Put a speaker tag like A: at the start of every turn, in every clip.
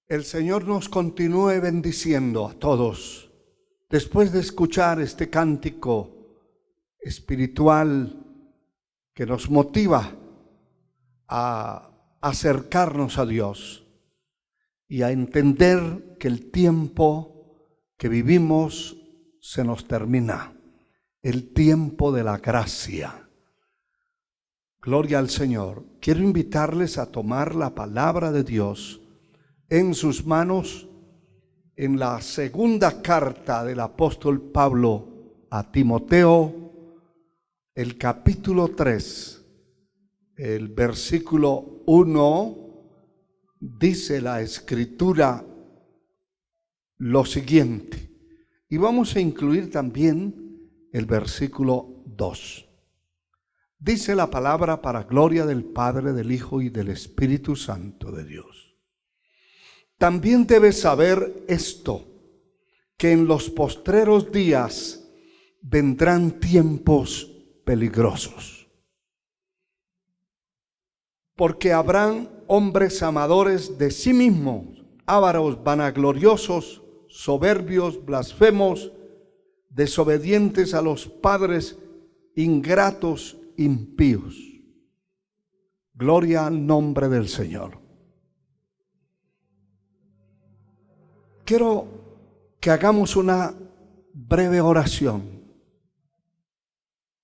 A: El Señor nos continúe bendiciendo a todos. Después de escuchar este cántico espiritual que nos motiva a acercarnos a Dios y a entender que el tiempo que vivimos se nos termina, el tiempo de la gracia. Gloria al Señor. Quiero invitarles a tomar la palabra de Dios en sus manos en la segunda carta del apóstol Pablo a Timoteo, el capítulo 3, el versículo 1, dice la Escritura lo siguiente, y vamos a incluir también el versículo 2. Dice la palabra para gloria del Padre, del Hijo y del Espíritu Santo de Dios. También debes saber esto, que en los postreros días vendrán tiempos peligrosos. Porque habrán hombres amadores de sí mismos, ávaros, vanagloriosos, soberbios, blasfemos, desobedientes a los padres, ingratos, impíos. Gloria al nombre del Señor. Quiero que hagamos una breve oración.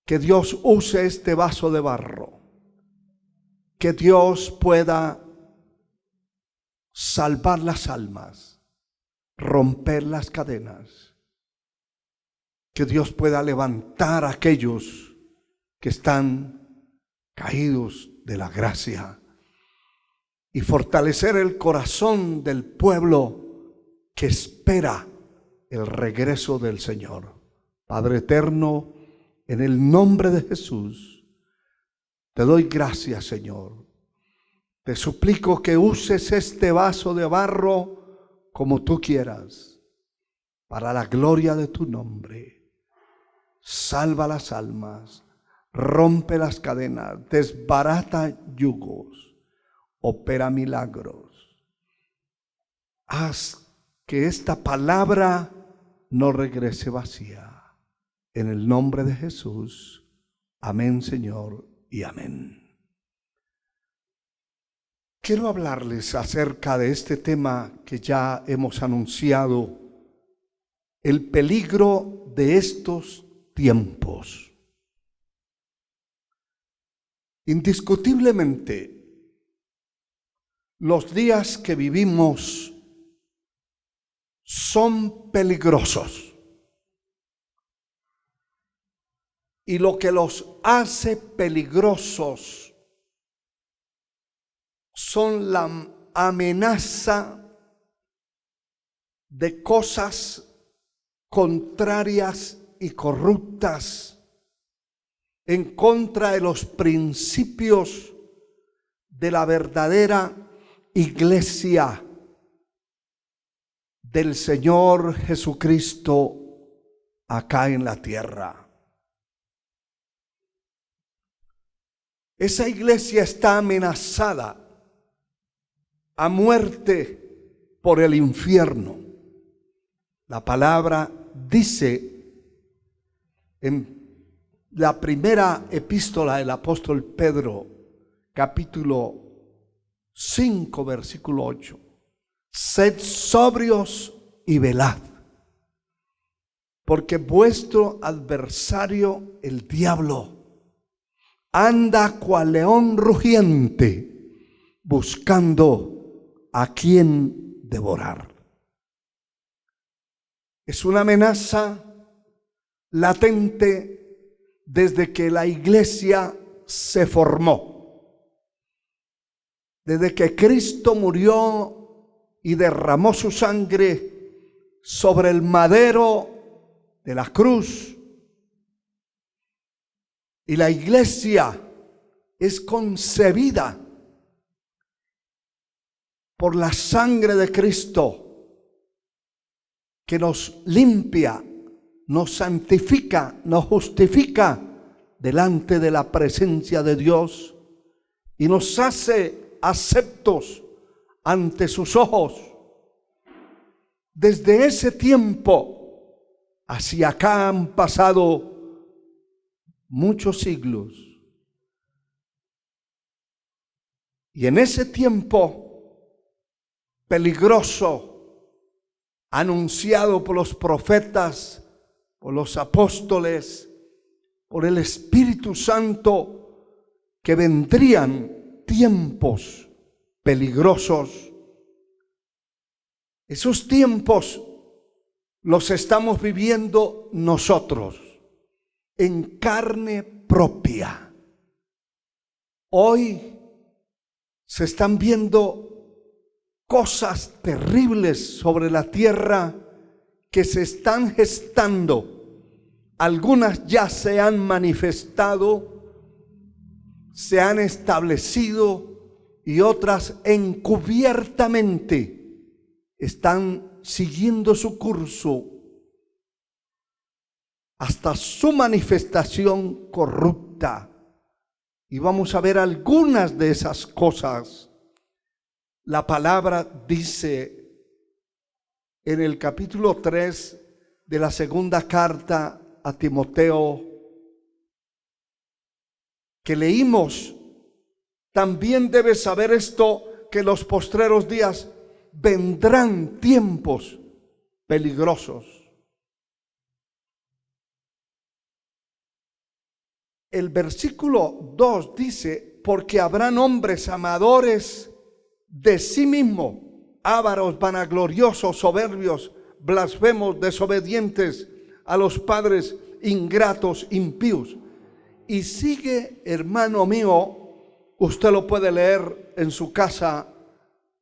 A: Que Dios use este vaso de barro. Que Dios pueda salvar las almas, romper las cadenas. Que Dios pueda levantar a aquellos que están caídos de la gracia y fortalecer el corazón del pueblo que espera el regreso del Señor. Padre eterno, en el nombre de Jesús, te doy gracias, Señor. Te suplico que uses este vaso de barro como tú quieras, para la gloria de tu nombre. Salva las almas, rompe las cadenas, desbarata yugos, opera milagros. Haz que esta palabra no regrese vacía. En el nombre de Jesús. Amén, Señor, y amén. Quiero hablarles acerca de este tema que ya hemos anunciado, el peligro de estos tiempos. Indiscutiblemente, los días que vivimos son peligrosos, y lo que los hace peligrosos son la amenaza de cosas contrarias y corruptas en contra de los principios de la verdadera iglesia del Señor Jesucristo acá en la tierra. Esa iglesia está amenazada a muerte por el infierno. La palabra dice en la primera epístola del apóstol Pedro, capítulo 5, versículo 8. Sed sobrios y velad, porque vuestro adversario, el diablo, anda cual león rugiente, buscando a quien devorar. Es una amenaza latente desde que la iglesia se formó, desde que Cristo murió y derramó su sangre sobre el madero de la cruz. Y la iglesia es concebida por la sangre de Cristo, que nos limpia, nos santifica, nos justifica delante de la presencia de Dios y nos hace aceptos ante sus ojos Desde ese tiempo hacia acá han pasado muchos siglos. Y en ese tiempo peligroso, anunciado por los profetas, por los apóstoles, por el Espíritu Santo, que vendrían tiempos peligrosos. Esos tiempos los estamos viviendo nosotros en carne propia. Hoy se están viendo cosas terribles sobre la tierra que se están gestando. Algunas ya se han manifestado, se han establecido, y otras encubiertamente están siguiendo su curso hasta su manifestación corrupta. Y vamos a ver algunas de esas cosas. La palabra dice en el capítulo 3 de la segunda carta a Timoteo, que leímos: también debes saber esto, que en los postreros días vendrán tiempos peligrosos. El versículo 2 dice: porque habrán hombres amadores de sí mismos, ávaros, vanagloriosos, soberbios, blasfemos, desobedientes a los padres, ingratos, impíos. Y sigue, hermano mío, usted lo puede leer en su casa,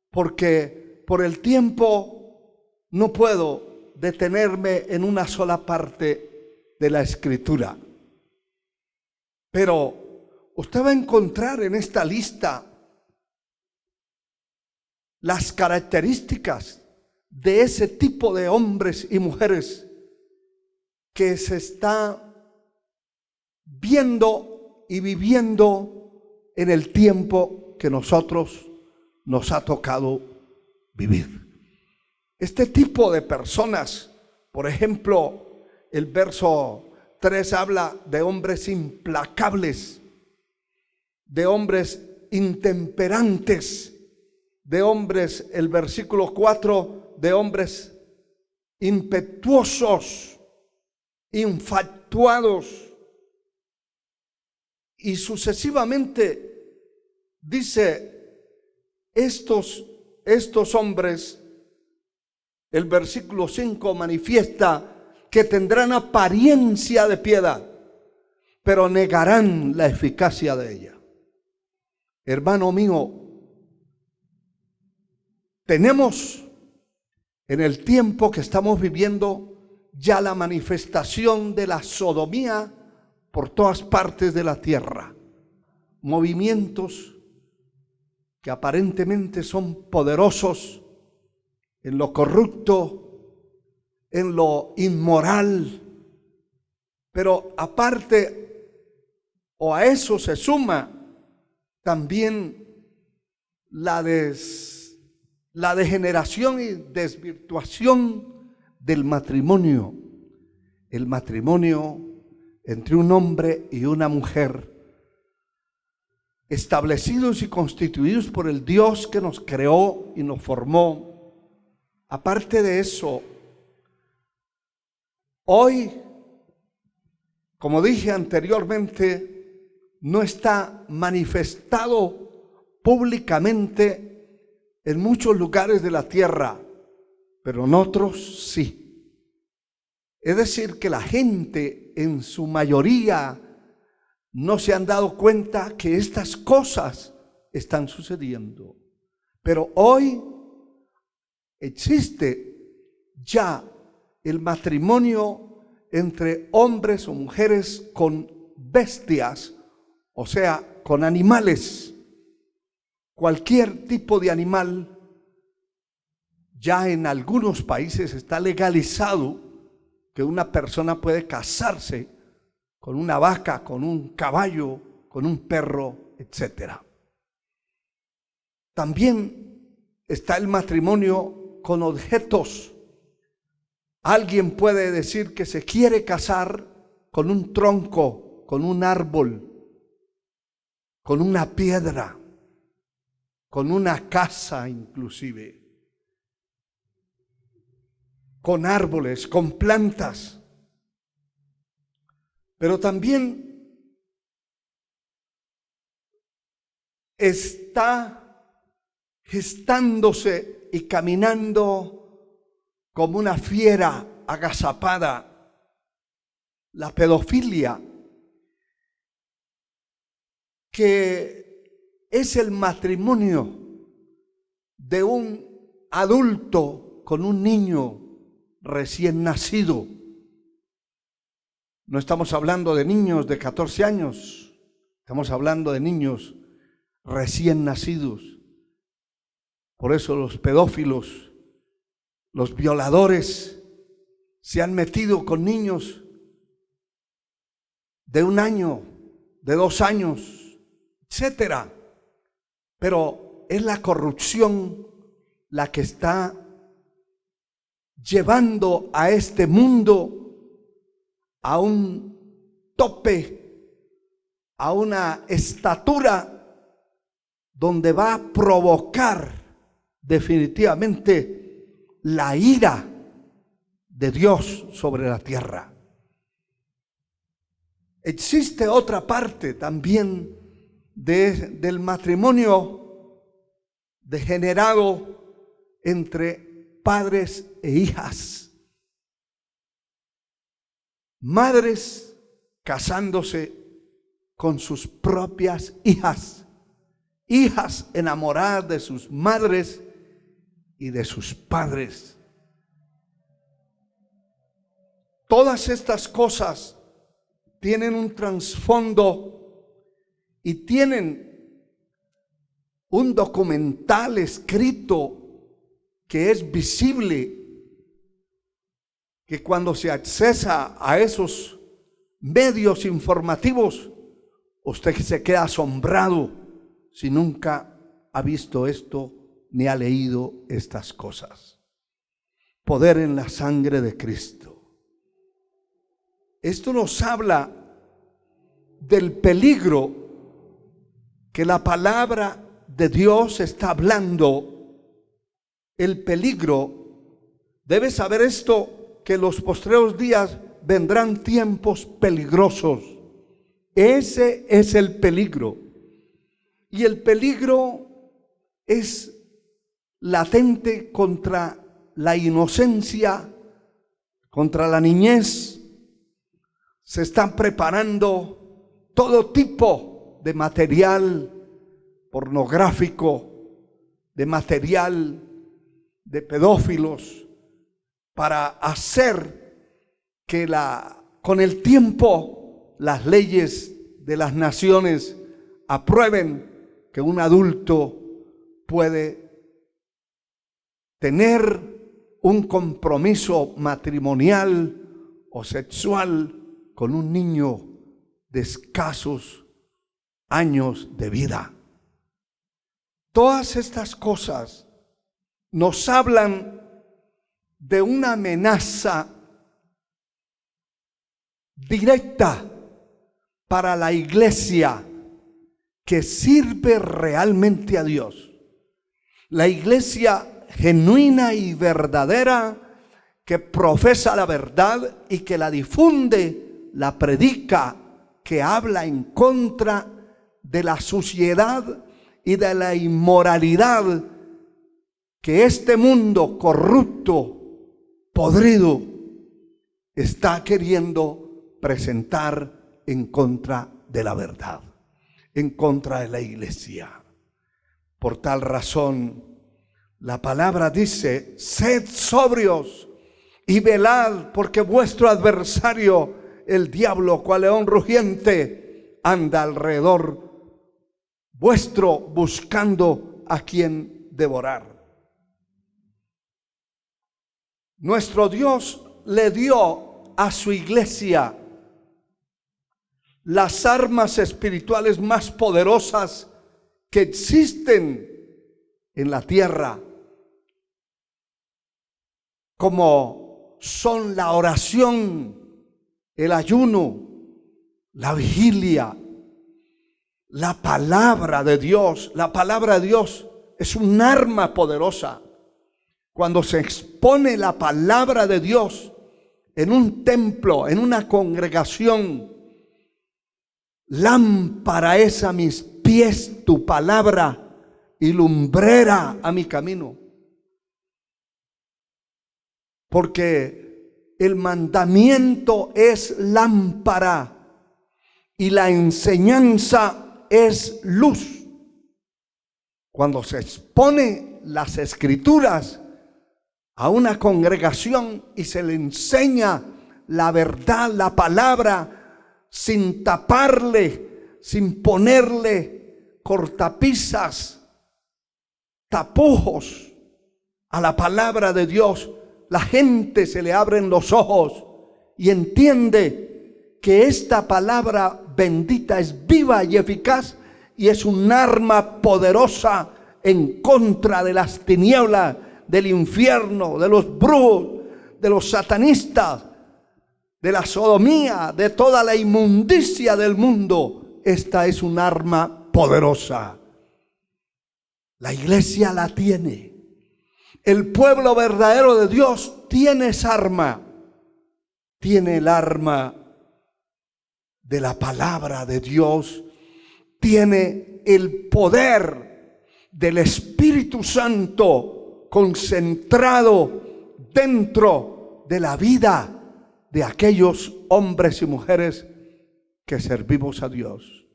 A: porque por el tiempo no puedo detenerme en una sola parte de la Escritura. Pero usted va a encontrar en esta lista las características de ese tipo de hombres y mujeres que se está viendo y viviendo en el tiempo que nosotros nos ha tocado vivir. Este tipo de personas, por ejemplo, el verso 3 habla de hombres implacables, de hombres intemperantes, de hombres, el versículo 4, de hombres impetuosos, infatuados, y sucesivamente dice estos hombres. El versículo 5 manifiesta que tendrán apariencia de piedad, pero negarán la eficacia de ella. Hermano mío, tenemos en el tiempo que estamos viviendo ya la manifestación de la sodomía por todas partes de la tierra. Movimientos que aparentemente son poderosos en lo corrupto, en lo inmoral, pero aparte, o a eso se suma también la degeneración y desvirtuación del matrimonio. El matrimonio entre un hombre y una mujer, establecidos y constituidos por el Dios que nos creó y nos formó. Aparte de eso, hoy, como dije anteriormente, no está manifestado públicamente en muchos lugares de la tierra, pero en otros sí. Es decir, que la gente en su mayoría no se han dado cuenta que estas cosas están sucediendo. Pero hoy existe ya el matrimonio entre hombres o mujeres con bestias, o sea, con animales. Cualquier tipo de animal. Ya en algunos países está legalizado que una persona puede casarse con una vaca, con un caballo, con un perro, etc. También está el matrimonio con objetos Alguien puede decir que se quiere casar con un tronco, con un árbol, con una piedra, con una casa inclusive, con árboles, con plantas. Pero también está gestándose y caminando como una fiera agazapada la pedofilia, que es el matrimonio de un adulto con un niño recién nacido. No estamos hablando de niños de 14 años, estamos hablando de niños recién nacidos. Por eso los pedófilos, los violadores, se han metido con niños de 1 año, de 2 años, etcétera. Pero es la corrupción la que está llevando a este mundo a un tope, a una estatura donde va a provocar definitivamente la ira de Dios sobre la tierra. Existe otra parte también del matrimonio degenerado entre padres e hijas. Madres casándose con sus propias hijas, hijas enamoradas de sus madres y de sus padres. Todas estas cosas tienen un trasfondo y tienen un documental escrito que es visible, que cuando se accesa a esos medios informativos, usted se queda asombrado si nunca ha visto esto ni ha leído estas cosas. Poder en la sangre de Cristo. Esto nos habla del peligro que la palabra de Dios está hablando. El peligro, debes saber esto, que en los postreros días vendrán tiempos peligrosos. Ese es el peligro. Y el peligro es latente contra la inocencia, contra la niñez. Se están preparando todo tipo de material pornográfico, de material de pedófilos, para hacer que con el tiempo las leyes de las naciones aprueben que un adulto puede tener un compromiso matrimonial o sexual con un niño de escasos años de vida. Todas estas cosas nos hablan de una amenaza directa para la iglesia que sirve realmente a Dios. La iglesia genuina y verdadera que profesa la verdad y que la difunde, la predica, que habla en contra de la suciedad y de la inmoralidad que este mundo corrupto, podrido, está queriendo presentar en contra de la verdad, en contra de la iglesia. Por tal razón, la palabra dice: sed sobrios y velad, porque vuestro adversario, el diablo, cual león rugiente, anda alrededor vuestro buscando a quien devorar. Nuestro Dios le dio a su iglesia las armas espirituales más poderosas que existen en la tierra, como son la oración, el ayuno, la vigilia, la palabra de Dios. La palabra de Dios es un arma poderosa. Cuando se expone la palabra de Dios en un templo, en una congregación, lámpara es a mis pies tu palabra y lumbrera a mi camino. Porque el mandamiento es lámpara y la enseñanza es luz. Cuando se expone las escrituras a una congregación y se le enseña la verdad, la palabra, sin taparle, sin ponerle cortapisas, tapujos a la palabra de Dios, la gente se le abren los ojos y entiende que esta palabra bendita es viva y eficaz y es un arma poderosa en contra de las tinieblas, del infierno, de los brujos, de los satanistas, de la sodomía, de toda la inmundicia del mundo. Esta es un arma poderosa. La iglesia la tiene. El pueblo verdadero de Dios tiene esa arma. Tiene el arma de la palabra de Dios. Tiene el poder del Espíritu Santo concentrado dentro de la vida de aquellos hombres y mujeres que servimos a Dios.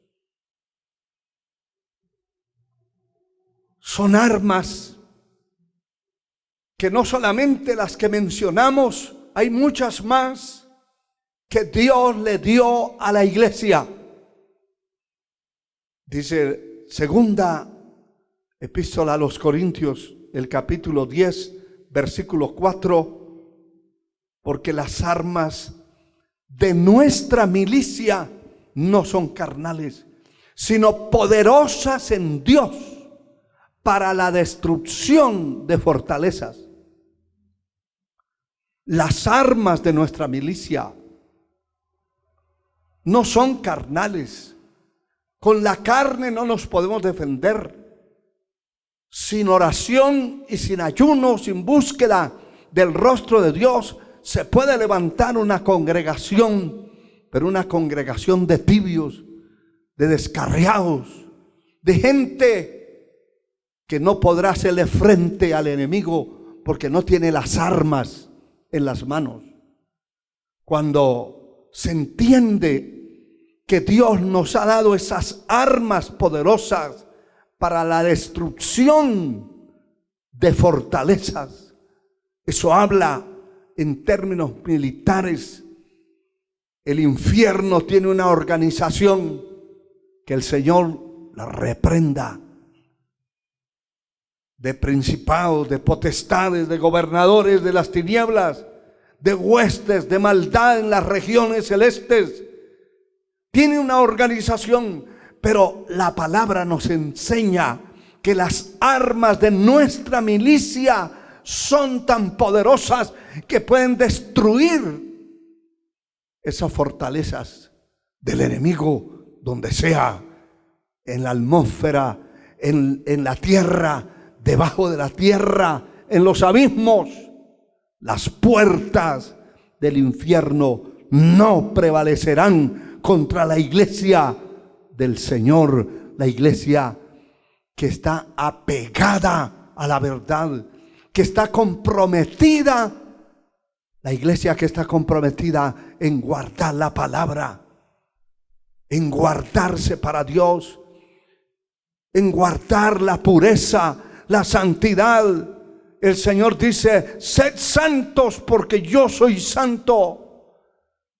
A: Son armas que no solamente las que mencionamos, hay muchas más que Dios le dio a la iglesia. Dice segunda epístola a los Corintios, el capítulo 10, versículo 4, porque las armas de nuestra milicia no son carnales, sino poderosas en Dios para la destrucción de fortalezas. Las armas de nuestra milicia no son carnales. Con la carne no nos podemos defender. Sin oración y sin ayuno, sin búsqueda del rostro de Dios, se puede levantar una congregación, pero una congregación de tibios, de descarriados, de gente que no podrá hacerle frente al enemigo porque no tiene las armas en las manos. Cuando se entiende que Dios nos ha dado esas armas poderosas para la destrucción de fortalezas, eso habla en términos militares. El infierno tiene una organización que el Señor la reprenda, de principados, de potestades, de gobernadores de las tinieblas, de huestes de maldad en las regiones celestes. Tiene una organización. Pero la palabra nos enseña que las armas de nuestra milicia son tan poderosas que pueden destruir esas fortalezas del enemigo donde sea, en la atmósfera, en la tierra, debajo de la tierra, en los abismos. Las puertas del infierno no prevalecerán contra la iglesia del Señor, la iglesia que está apegada a la verdad, que está comprometida, la iglesia que está comprometida en guardar la palabra, en guardarse para Dios, en guardar la pureza, la santidad. El Señor dice: sed santos porque yo soy santo.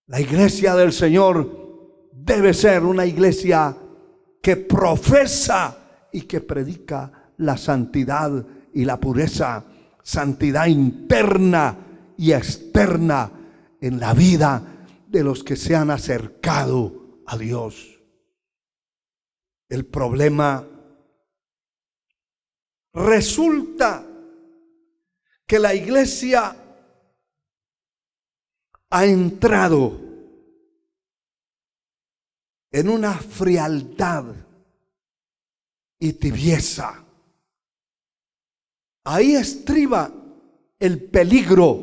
A: La iglesia del Señor debe ser una iglesia que profesa y que predica la santidad y la pureza, santidad interna y externa en la vida de los que se han acercado a Dios. El problema resulta que la iglesia ha entrado en una frialdad y tibieza. Ahí estriba el peligro,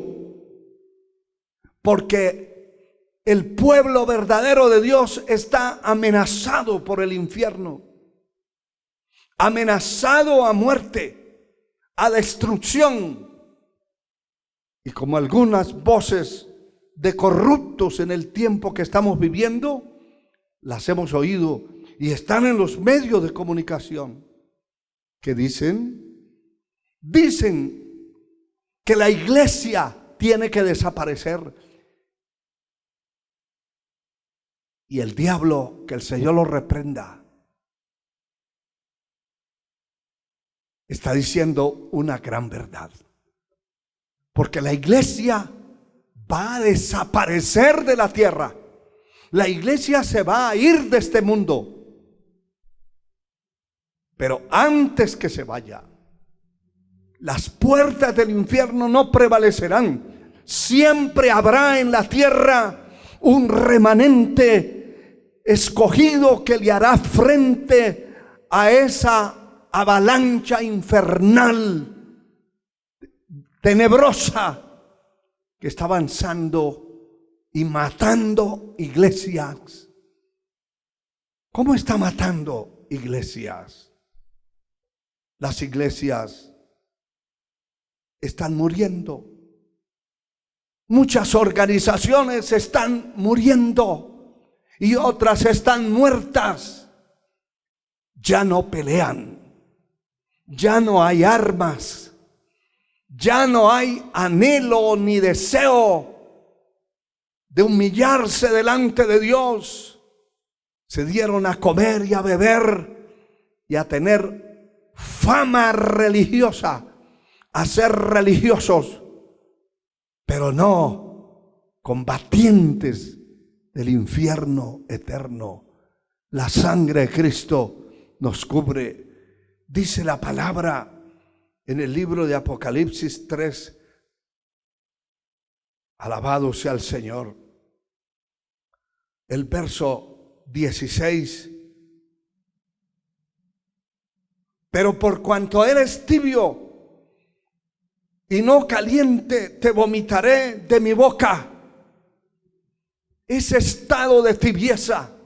A: porque el pueblo verdadero de Dios está amenazado por el infierno, amenazado a muerte, a destrucción. Y como algunas voces de corruptos en el tiempo que estamos viviendo, las hemos oído y están en los medios de comunicación, que dicen que la iglesia tiene que desaparecer. Y el diablo, que el Señor lo reprenda, está diciendo una gran verdad. Porque la iglesia va a desaparecer de la tierra. La iglesia se va a ir de este mundo. Pero antes que se vaya, las puertas del infierno no prevalecerán. Siempre habrá en la tierra un remanente escogido que le hará frente a esa avalancha infernal, tenebrosa, que está avanzando y matando iglesias. ¿Cómo está matando iglesias? Las iglesias están muriendo. Muchas organizaciones están muriendo y otras están muertas. Ya no pelean, ya no hay armas, ya no hay anhelo ni deseo de humillarse delante de Dios. Se dieron a comer y a beber y a tener fama religiosa, a ser religiosos, pero no combatientes del infierno eterno. La sangre de Cristo nos cubre. Dice la palabra en el libro de Apocalipsis 3, alabado sea el Señor, el verso 16: pero por cuanto eres tibio y no caliente, te vomitaré de mi boca. Ese estado de tibieza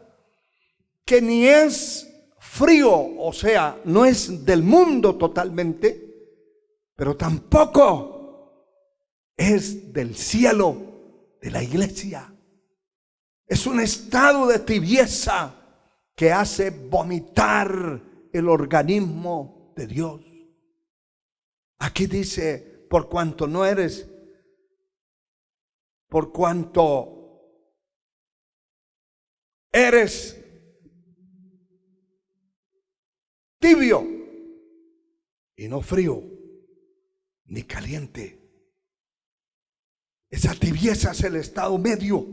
A: que ni es frío, o sea, no es del mundo totalmente, pero tampoco es del cielo de la iglesia. Es un estado de tibieza que hace vomitar el organismo de Dios. Aquí dice: por cuanto eres tibio y no frío ni caliente. Esa tibieza es el estado medio.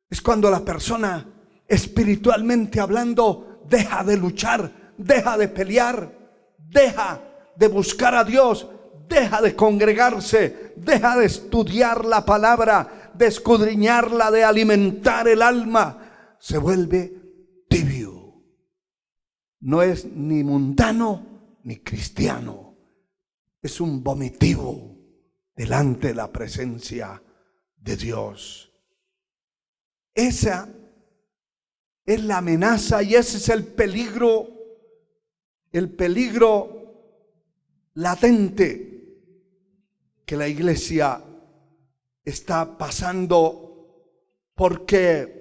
A: Es cuando la persona, espiritualmente hablando, deja de luchar, deja de pelear, deja de buscar a Dios, deja de congregarse, deja de estudiar la palabra, de escudriñarla, de alimentar el alma. Se vuelve tibio. No es ni mundano ni cristiano. Es un vomitivo delante de la presencia de Dios. Esa es la amenaza y ese es el peligro latente que la iglesia está pasando, porque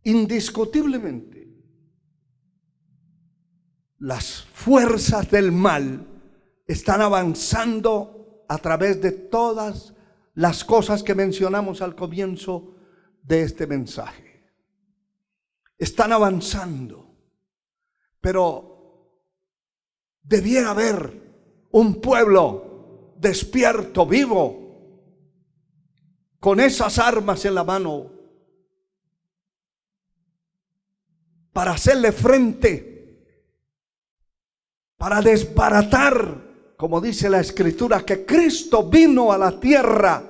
A: indiscutiblemente las fuerzas del mal están avanzando a través de todas las cosas que mencionamos al comienzo de este mensaje. Están avanzando, pero debiera haber un pueblo despierto, vivo, con esas armas en la mano para hacerle frente, para desbaratar como dice la Escritura, que Cristo vino a la tierra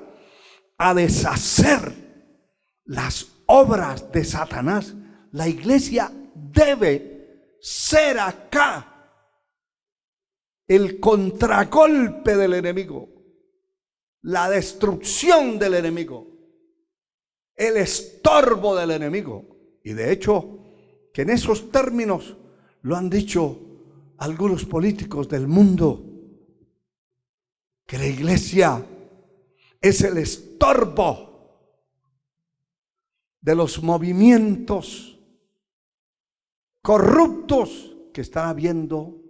A: a deshacer las obras de Satanás. La iglesia debe ser acá el contragolpe del enemigo, la destrucción del enemigo, el estorbo del enemigo. Y de hecho, que en esos términos lo han dicho algunos políticos del mundo, que la iglesia es el estorbo de los movimientos corruptos que están habiendo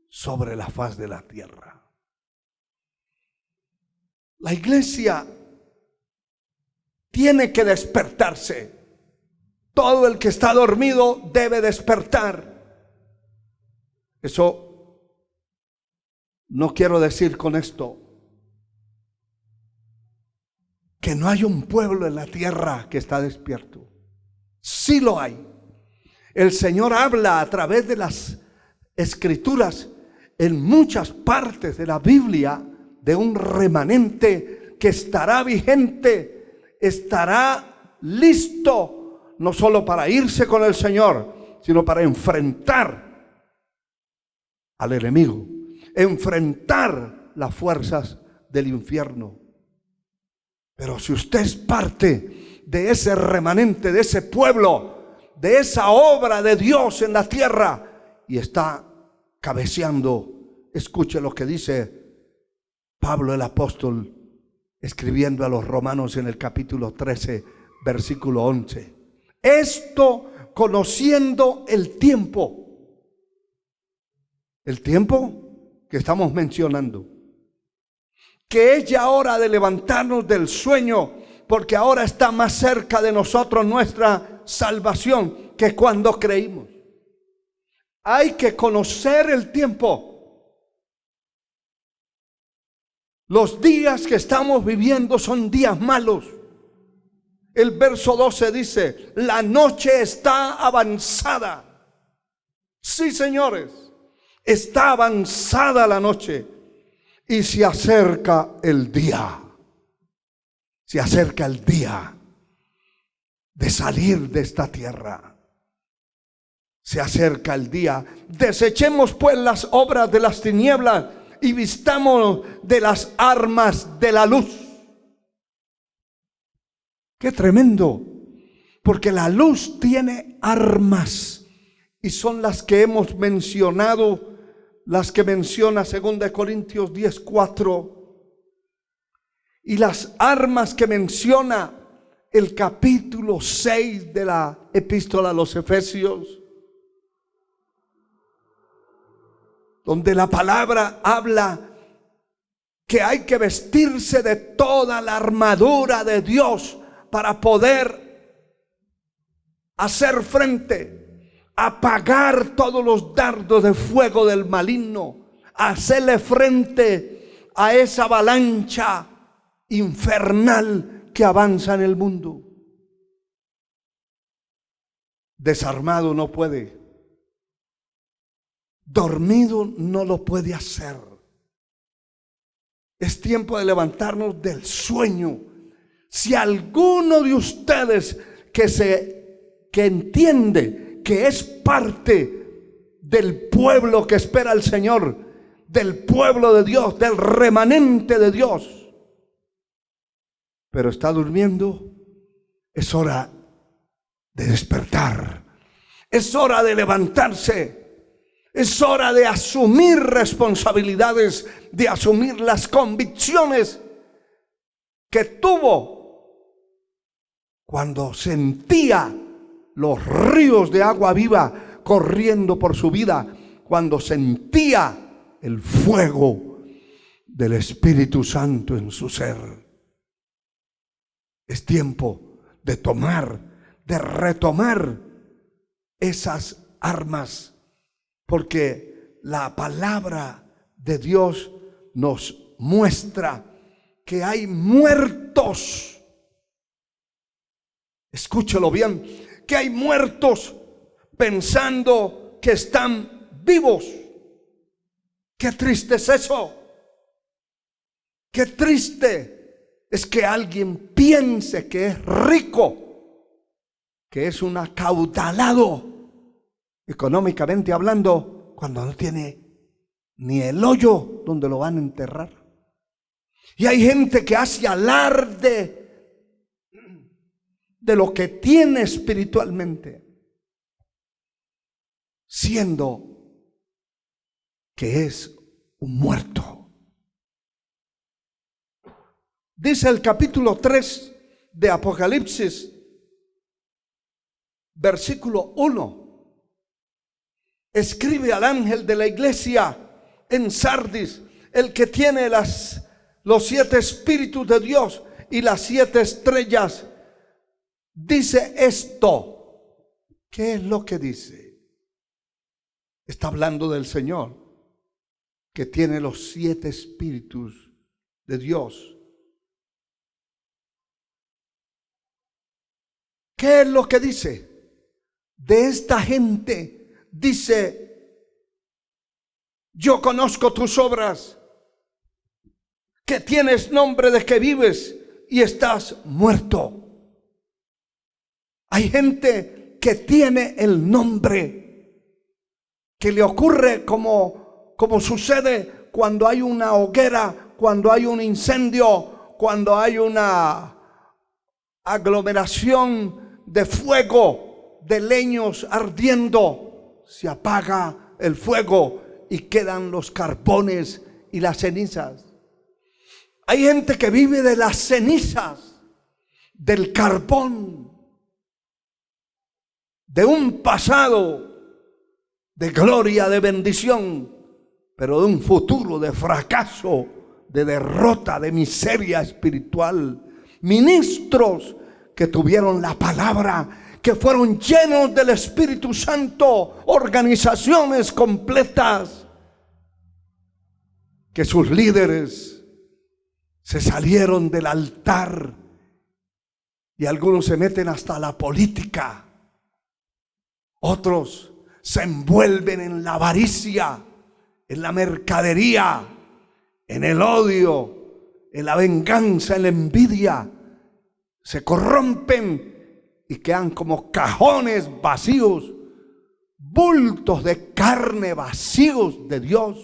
A: sobre la faz de la tierra. La iglesia tiene que despertarse. Todo el que está dormido debe despertar. Eso no quiero decir con esto que no hay un pueblo en la tierra que está despierto. Sí lo hay. El Señor habla a través de las Escrituras en muchas partes de la Biblia de un remanente que estará vigente, estará listo, no solo para irse con el Señor, sino para enfrentar al enemigo, enfrentar las fuerzas del infierno. Pero si usted es parte de ese remanente, de ese pueblo, de esa obra de Dios en la tierra, y está cabeceando, escuche lo que dice Pablo el apóstol escribiendo a los romanos en el capítulo 13, versículo 11. Esto conociendo el tiempo que estamos mencionando, que es ya hora de levantarnos del sueño, porque ahora está más cerca de nosotros nuestra salvación que cuando creímos. Hay que conocer el tiempo. Los días que estamos viviendo son días malos. El verso 12 dice: la noche está avanzada. Sí, señores, está avanzada la noche y se acerca el día. Se acerca el día de salir de esta tierra. Se acerca el día. Desechemos pues las obras de las tinieblas y vistámonos de las armas de la luz. Qué tremendo, porque la luz tiene armas y son las que hemos mencionado, las que menciona 2 Corintios 10:4, y las armas que menciona el capítulo 6 de la epístola a los Efesios, donde la palabra habla que hay que vestirse de toda la armadura de Dios para poder hacer frente, apagar todos los dardos de fuego del maligno, hacerle frente a esa avalancha infernal que avanza en el mundo. Desarmado no puede. Dormido no lo puede hacer. Es tiempo de levantarnos del sueño. Si alguno de ustedes que entiende que es parte del pueblo que espera al Señor, del pueblo de Dios, del remanente de Dios, pero está durmiendo, es hora de despertar. Es hora de levantarse. Es hora de asumir responsabilidades, de asumir las convicciones que tuvo cuando sentía los ríos de agua viva corriendo por su vida, cuando sentía el fuego del Espíritu Santo en su ser. Es tiempo de retomar esas armas, porque la palabra de Dios nos muestra que hay muertos. Escúchelo bien, que hay muertos pensando que están vivos. Qué triste es eso. Qué triste es que alguien piense que es rico, que es un acaudalado, económicamente hablando, cuando no tiene ni el hoyo donde lo van a enterrar. Y hay gente que hace alarde de lo que tiene espiritualmente, siendo que es un muerto. Dice el capítulo 3 de Apocalipsis, versículo 1. Escribe al ángel de la iglesia en Sardis, el que tiene los 7 espíritus de Dios y las 7 estrellas. Dice esto. ¿Qué es lo que dice? Está hablando del Señor, que tiene los 7 espíritus de Dios. ¿Qué es lo que dice? De esta gente dice: yo conozco tus obras, que tienes nombre de que vives y estás muerto. Hay gente que tiene el nombre, que le ocurre como sucede cuando hay una hoguera, cuando hay un incendio, cuando hay una aglomeración de fuego, de leños ardiendo. Se apaga el fuego y quedan los carbones y las cenizas. Hay gente que vive de las cenizas, del carbón, de un pasado de gloria, de bendición, pero de un futuro de fracaso, de derrota, de miseria espiritual. Ministros que tuvieron la palabra, que fueron llenos del Espíritu Santo, organizaciones completas, que sus líderes se salieron del altar y algunos se meten hasta la política, otros se envuelven en la avaricia, en la mercadería, en el odio, en la venganza, en la envidia. Se corrompen y quedan como cajones vacíos, bultos de carne vacíos de Dios.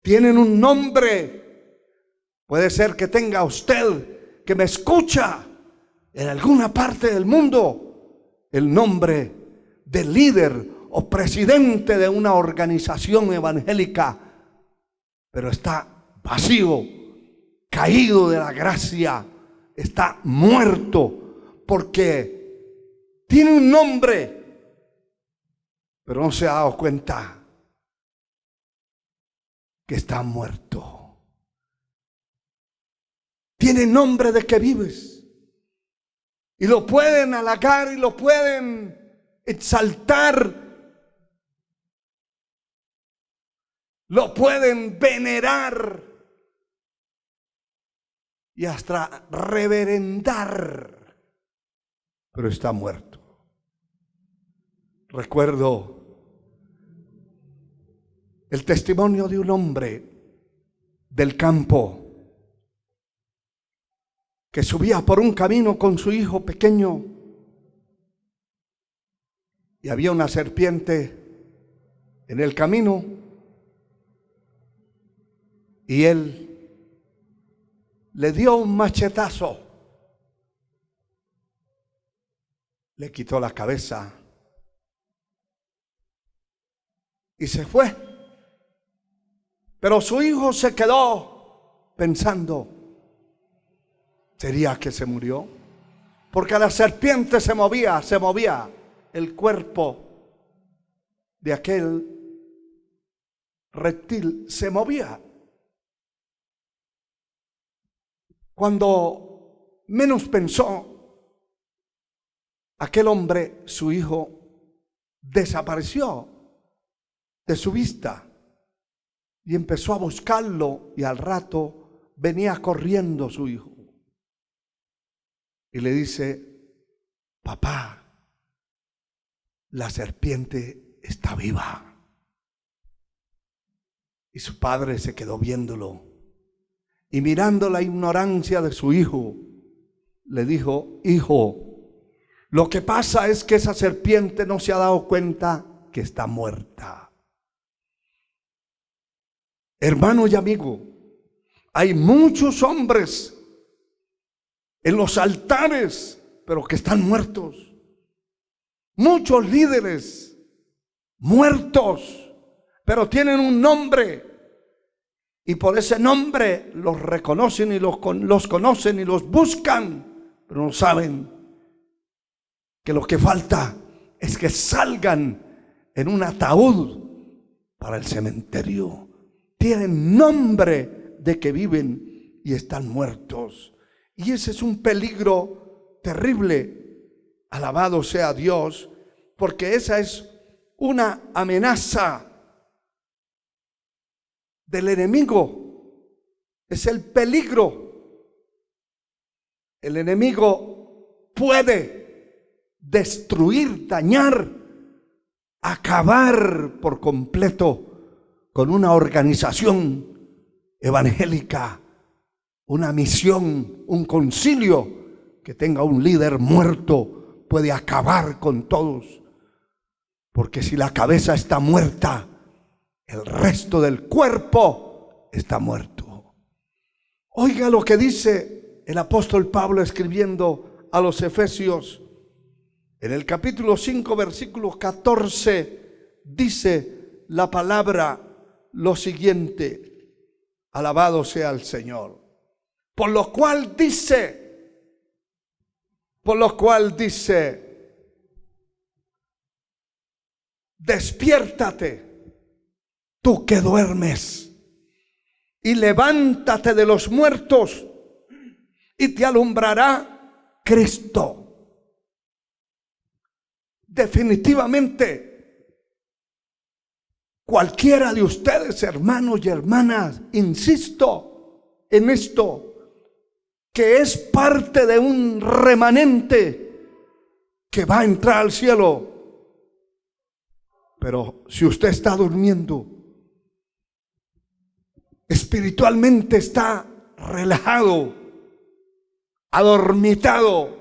A: Tienen un nombre. Puede ser que tenga usted, que me escucha en alguna parte del mundo, el nombre de líder o presidente de una organización evangélica, pero está vacío, caído de la gracia, está muerto, porque tiene un nombre, pero no se ha dado cuenta que está muerto. Tiene nombre de que vives, y lo pueden halagar y lo pueden exaltar, lo pueden venerar y hasta reverendar, pero está muerto. Recuerdo el testimonio de un hombre del campo que subía por un camino con su hijo pequeño y había una serpiente en el camino y él le dio un machetazo, le quitó la cabeza y se fue. Pero su hijo se quedó pensando, ¿sería que se murió? Porque la serpiente se movía el cuerpo de aquel reptil, se movía. Cuando menos pensó, aquel hombre, su hijo, desapareció de su vista y empezó a buscarlo, y al rato venía corriendo su hijo y le dice: papá, la serpiente está viva. Y su padre se quedó viéndolo Y mirando la ignorancia de su hijo, le dijo: hijo, lo que pasa es que esa serpiente no se ha dado cuenta que está muerta. Hermano y amigo, hay muchos hombres en los altares, pero que están muertos. Muchos líderes muertos, pero tienen un nombre. Y por ese nombre los reconocen y los conocen y los buscan, pero no saben que lo que falta es que salgan en un ataúd para el cementerio. Tienen nombre de que viven y están muertos. Y ese es un peligro terrible. Alabado sea Dios, porque esa es una amenaza del enemigo. Es el peligro. El enemigo puede destruir, dañar, acabar por completo con una organización evangélica, una misión, un concilio que tenga un líder muerto. Puede acabar con todos, porque si la cabeza está muerta, el resto del cuerpo está muerto. Oiga lo que dice el apóstol Pablo escribiendo a los Efesios. En el capítulo 5, versículo 14, dice la palabra lo siguiente: alabado sea el Señor. Por lo cual dice, despiértate, tú que duermes, y levántate de los muertos, y te alumbrará Cristo. Definitivamente, cualquiera de ustedes, hermanos y hermanas, insisto en esto, que es parte de un remanente que va a entrar al cielo. Pero si usted está durmiendo, espiritualmente está relajado, adormitado,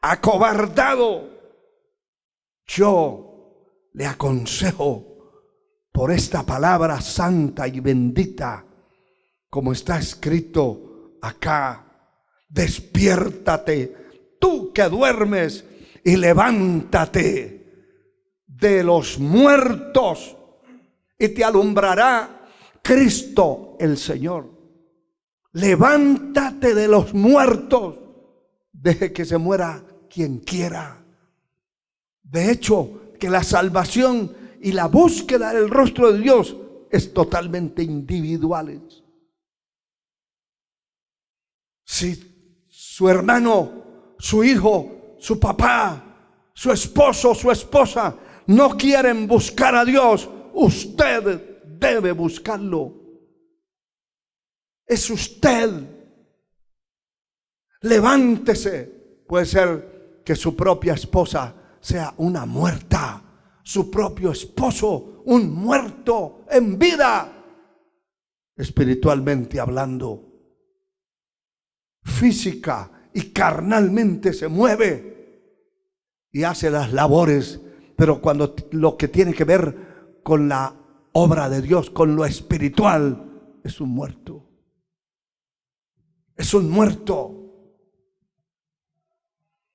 A: acobardado, yo le aconsejo por esta palabra santa y bendita, como está escrito acá: despiértate, tú que duermes, y levántate de los muertos, y te alumbrará Cristo el Señor. Levántate de los muertos. Deje que se muera quien quiera. De hecho, que la salvación y la búsqueda del rostro de Dios es totalmente individual. Si su hermano, su hijo, su papá, su esposo, su esposa no quieren buscar a Dios, usted debe buscarlo. Es usted. Levántese. Puede ser que su propia esposa sea una muerta, su propio esposo un muerto en vida, espiritualmente hablando. Física y carnalmente se mueve y hace las labores, pero cuando lo que tiene que ver con la obra de Dios, con lo espiritual, es un muerto. Es un muerto.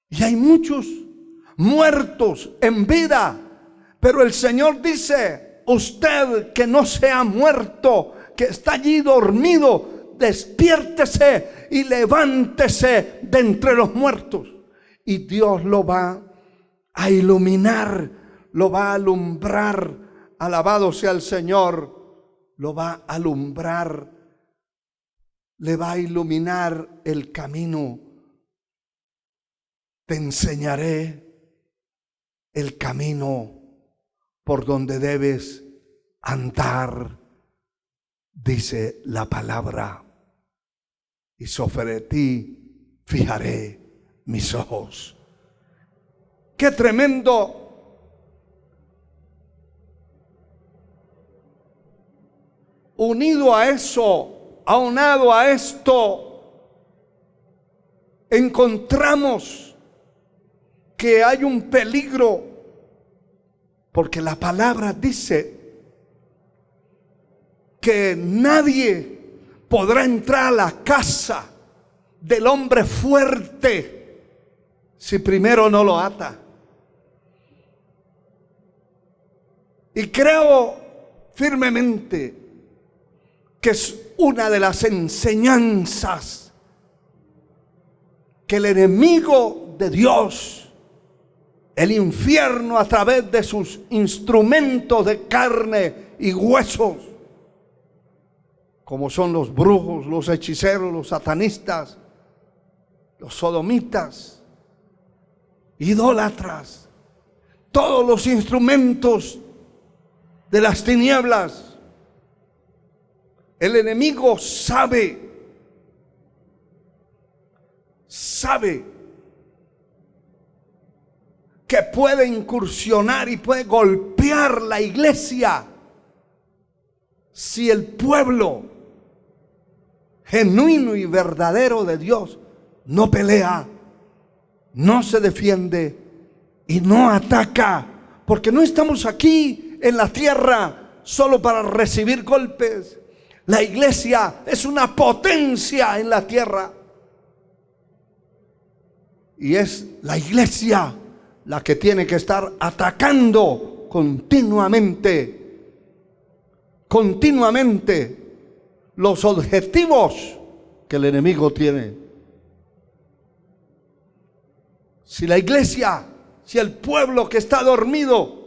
A: Y hay muchos muertos en vida, pero el Señor dice: usted que no se ha muerto, que está allí dormido, despiértese y levántese de entre los muertos. Y Dios lo va a iluminar, lo va a alumbrar. Alabado sea el Señor. Lo va a alumbrar, le va a iluminar el camino. Te enseñaré el camino por donde debes andar, dice la palabra. Y sobre ti fijaré mis ojos. ¡Qué tremendo! Unido a eso, aunado a esto, encontramos que hay un peligro, porque la palabra dice que nadie podrá entrar a la casa del hombre fuerte si primero no lo ata. Y creo firmemente que es una de las enseñanzas que el enemigo de Dios, el infierno, a través de sus instrumentos de carne y huesos, como son los brujos, los hechiceros, los satanistas, los sodomitas, idólatras, todos los instrumentos de las tinieblas, el enemigo sabe que puede incursionar y puede golpear la iglesia si el pueblo genuino y verdadero de Dios no pelea, no se defiende y no ataca, porque no estamos aquí en la tierra solo para recibir golpes. La iglesia es una potencia en la tierra, y es la iglesia la que tiene que estar atacando continuamente los objetivos que el enemigo tiene. Si la iglesia, si el pueblo que está dormido,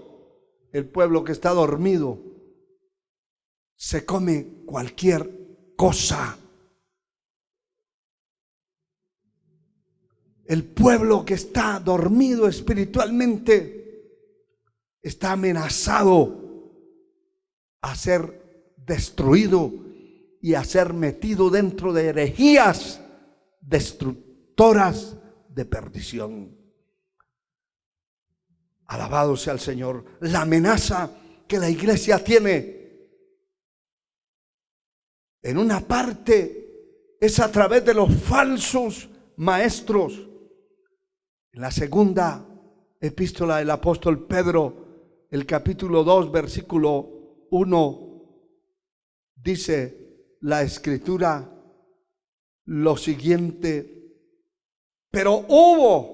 A: se come cualquier cosa, el pueblo que está dormido espiritualmente está amenazado a ser destruido y a ser metido dentro de herejías destructoras de perdición. Alabado sea el Señor. La amenaza que la iglesia tiene, en una parte, es a través de los falsos maestros. En la segunda epístola del apóstol Pedro, el capítulo 2, versículo 1, dice la escritura lo siguiente: pero hubo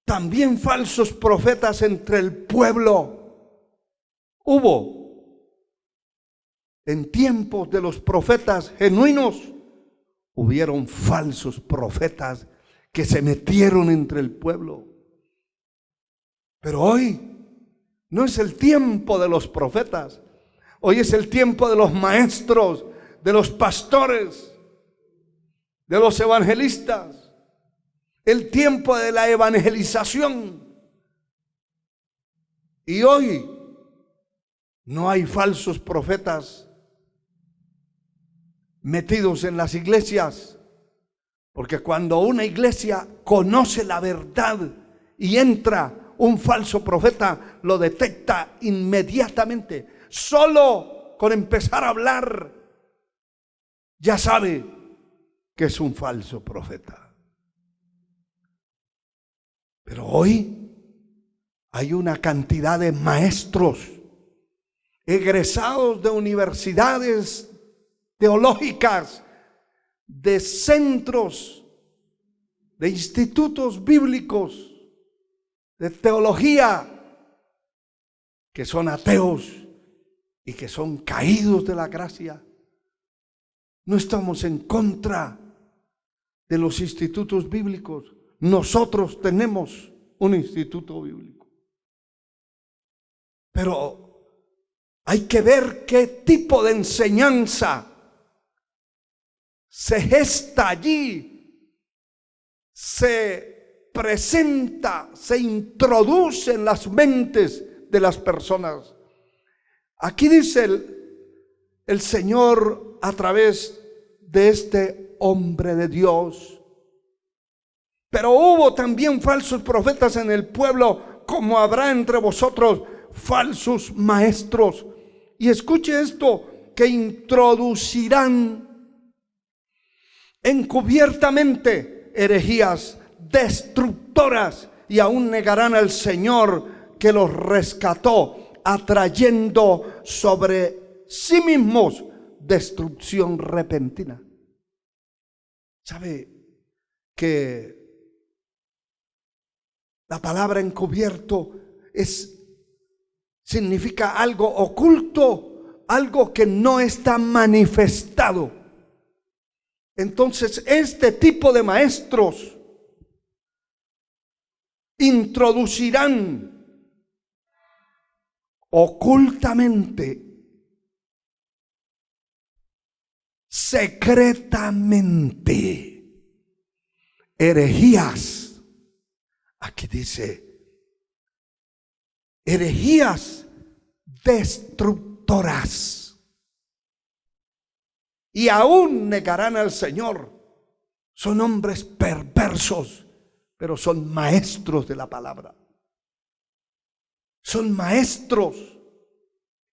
A: también falsos profetas entre el pueblo. En tiempos de los profetas genuinos, hubieron falsos profetas que se metieron entre el pueblo. Pero hoy no es el tiempo de los profetas. Hoy es el tiempo de los maestros, de los pastores, de los evangelistas. El tiempo de la evangelización. Y hoy no hay falsos profetas metidos en las iglesias, porque cuando una iglesia conoce la verdad y entra un falso profeta, lo detecta inmediatamente. Solo con empezar a hablar ya sabe que es un falso profeta. Pero hoy hay una cantidad de maestros egresados de universidades teológicas, de centros, de institutos bíblicos, de teología, que son ateos y que son caídos de la gracia. No estamos en contra de los institutos bíblicos. Nosotros tenemos un instituto bíblico. Pero hay que ver qué tipo de enseñanza se gesta allí, se presenta, se introduce en las mentes de las personas. Aquí dice el Señor a través de este hombre de Dios: pero hubo también falsos profetas en el pueblo, como habrá entre vosotros falsos maestros. Y escuche esto, que introducirán encubiertamente herejías destructoras y aún negarán al Señor que los rescató, atrayendo sobre sí mismos destrucción repentina. ¿Sabe que la palabra encubierto significa algo oculto, algo que no está manifestado? Entonces, este tipo de maestros introducirán ocultamente, secretamente, herejías. Aquí dice, herejías destructoras. Y aún negarán al Señor. Son hombres perversos, pero son maestros de la palabra. Son maestros,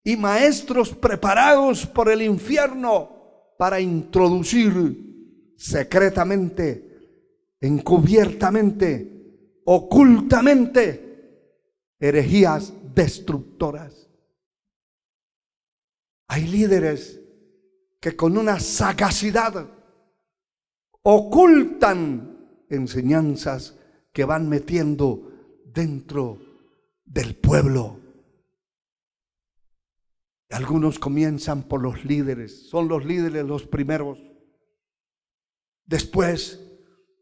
A: y maestros preparados por el infierno para introducir secretamente, encubiertamente, ocultamente herejías destructoras. Hay líderes que con una sagacidad ocultan enseñanzas que van metiendo dentro del pueblo. Algunos comienzan por los líderes, son los líderes los primeros. Después,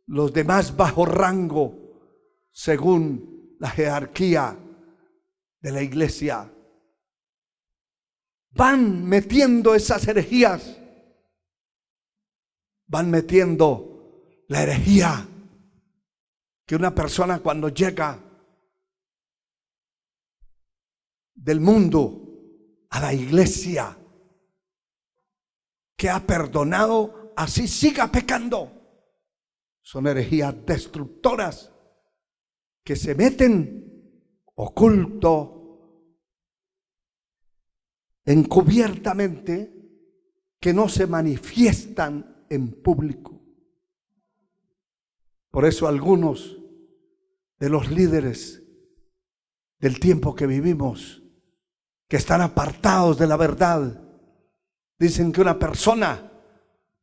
A: los de más bajo rango, según la jerarquía de la iglesia, van metiendo esas herejías. Van metiendo la herejía que una persona cuando llega del mundo a la iglesia, que ha perdonado, así siga pecando. Son herejías destructoras que se meten oculto, encubiertamente, que no se manifiestan en público. Por eso algunos de los líderes del tiempo que vivimos, que están apartados de la verdad, dicen que una persona,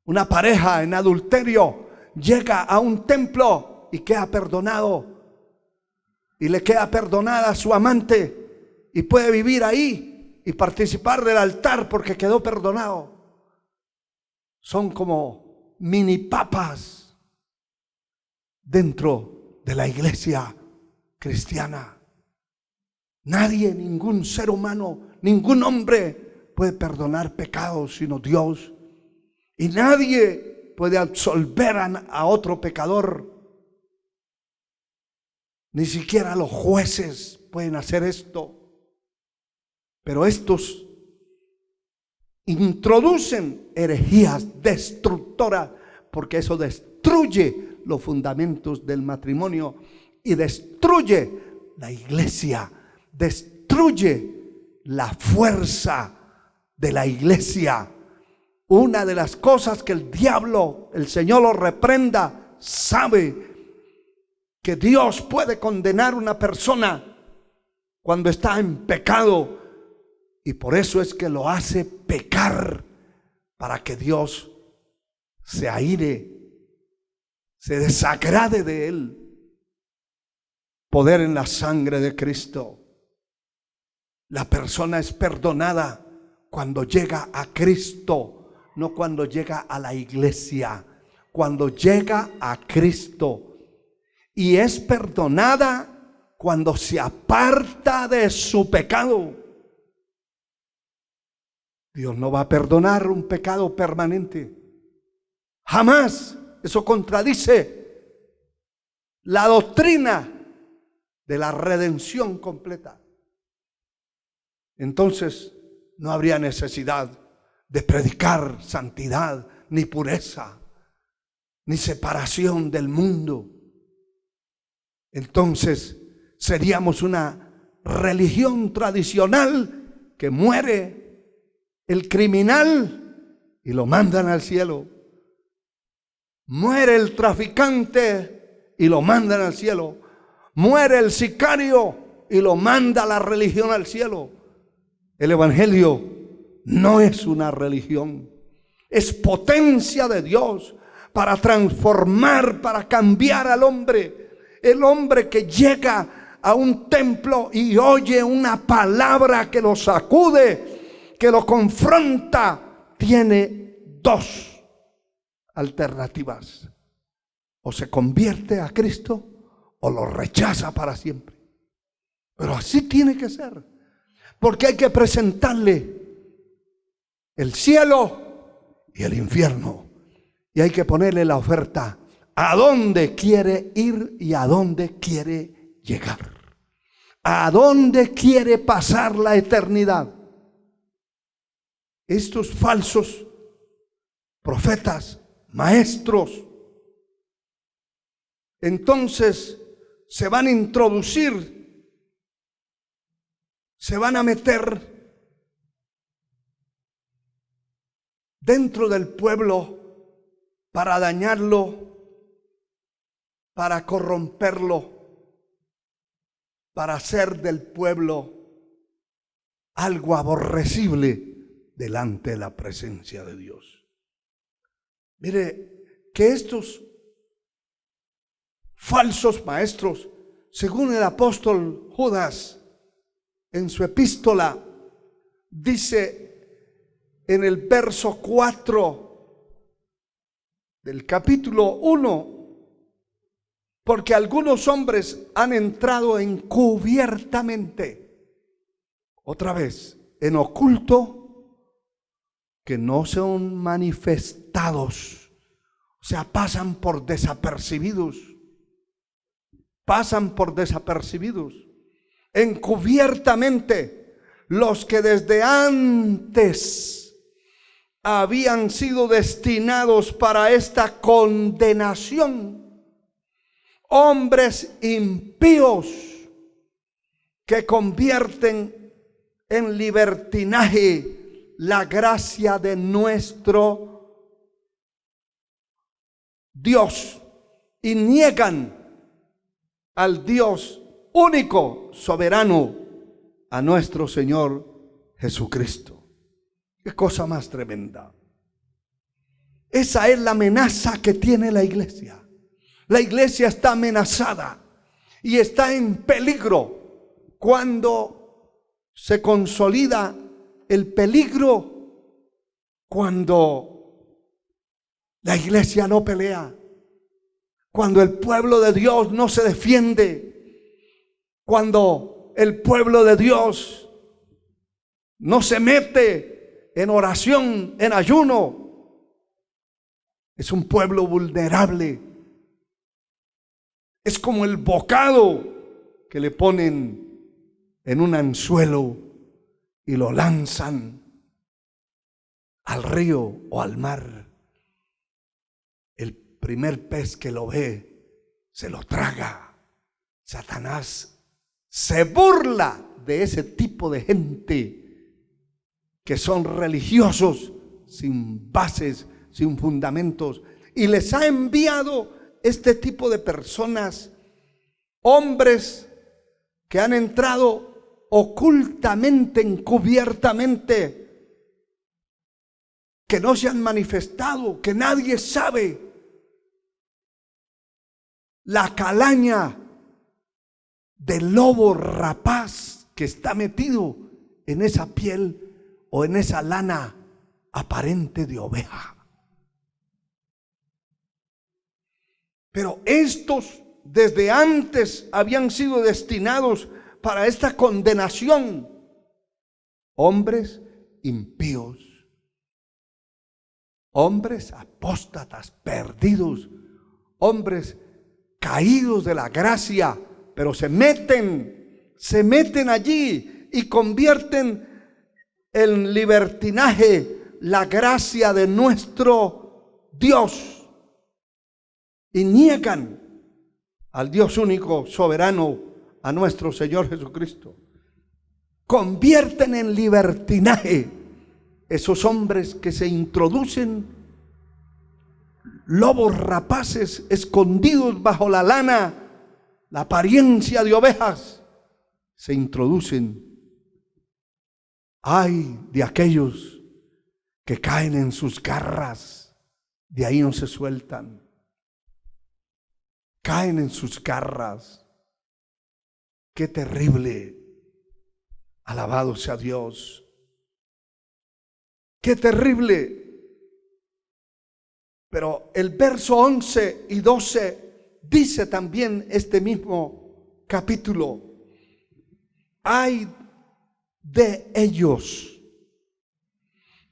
A: una pareja en adulterio, llega a un templo y queda perdonado, y le queda perdonada a su amante, y puede vivir ahí y participar del altar porque quedó perdonado. Son como mini papas dentro de la iglesia cristiana. Nadie, ningún ser humano, ningún hombre puede perdonar pecados sino Dios. Y nadie puede absolver a otro pecador. Ni siquiera los jueces pueden hacer esto. Pero estos introducen herejías destructoras, porque eso destruye los fundamentos del matrimonio y destruye la iglesia. Destruye la fuerza de la iglesia. Una de las cosas que el diablo, el Señor lo reprenda, sabe que Dios puede condenar a una persona cuando está en pecado, y por eso es que lo hace pecar, para que Dios se aire, se desagrade de él. Poder en la sangre de Cristo. La persona es perdonada cuando llega a Cristo, no cuando llega a la iglesia. Cuando llega a Cristo. Y es perdonada cuando se aparta de su pecado. Dios no va a perdonar un pecado permanente. Jamás. Eso contradice la doctrina de la redención completa. Entonces no habría necesidad de predicar santidad, ni pureza, ni separación del mundo. Entonces seríamos una religión tradicional que muere el criminal y lo mandan al cielo. Muere el traficante y lo mandan al cielo. Muere el sicario y lo manda la religión al cielo. El evangelio no es una religión, es potencia de Dios para transformar, para cambiar al hombre. El hombre que llega a un templo y oye una palabra que lo sacude, que lo confronta, tiene dos alternativas: o se convierte a Cristo o lo rechaza para siempre. Pero así tiene que ser, porque hay que presentarle el cielo y el infierno, y hay que ponerle la oferta: a dónde quiere ir y a dónde quiere llegar, a dónde quiere pasar la eternidad. Estos falsos profetas, maestros, entonces se van a introducir, se van a meter dentro del pueblo para dañarlo, para corromperlo, para hacer del pueblo algo aborrecible delante de la presencia de Dios. Mire, que estos falsos maestros, según el apóstol Judas en su epístola, dice en el verso 4 del capítulo 1: porque algunos hombres han entrado encubiertamente, otra vez, en oculto, que no son manifestados, o sea, pasan por desapercibidos, encubiertamente, los que desde antes habían sido destinados para esta condenación, hombres impíos que convierten en libertinaje la gracia de nuestro Dios y niegan al Dios único, soberano, a nuestro Señor Jesucristo. Qué cosa más tremenda. Esa es la amenaza que tiene la iglesia. La iglesia está amenazada y está en peligro cuando se consolida el peligro, cuando la iglesia no pelea, cuando el pueblo de Dios no se defiende, cuando el pueblo de Dios no se mete en oración, en ayuno. Es un pueblo vulnerable. Es como el bocado que le ponen en un anzuelo y lo lanzan al río o al mar. El primer pez que lo ve se lo traga. Satanás se burla de ese tipo de gente que son religiosos sin bases, sin fundamentos, y les ha enviado este tipo de personas, hombres que han entrado ocultamente, encubiertamente, que no se han manifestado, que nadie sabe la calaña del lobo rapaz que está metido en esa piel o en esa lana aparente de oveja. Pero estos desde antes habían sido destinados para esta condenación. Hombres impíos, hombres apóstatas, perdidos, hombres caídos de la gracia, pero se meten allí y convierten en libertinaje la gracia de nuestro Dios y niegan al Dios único, soberano, a nuestro Señor Jesucristo. Convierten en libertinaje esos hombres que se introducen, lobos rapaces escondidos bajo la lana, la apariencia de ovejas, se introducen. Ay de aquellos que caen en sus garras, de ahí no se sueltan. Caen en sus garras. Qué terrible. Alabado sea Dios. Qué terrible. Pero el verso 11 y 12 dice también este mismo capítulo: ay de ellos,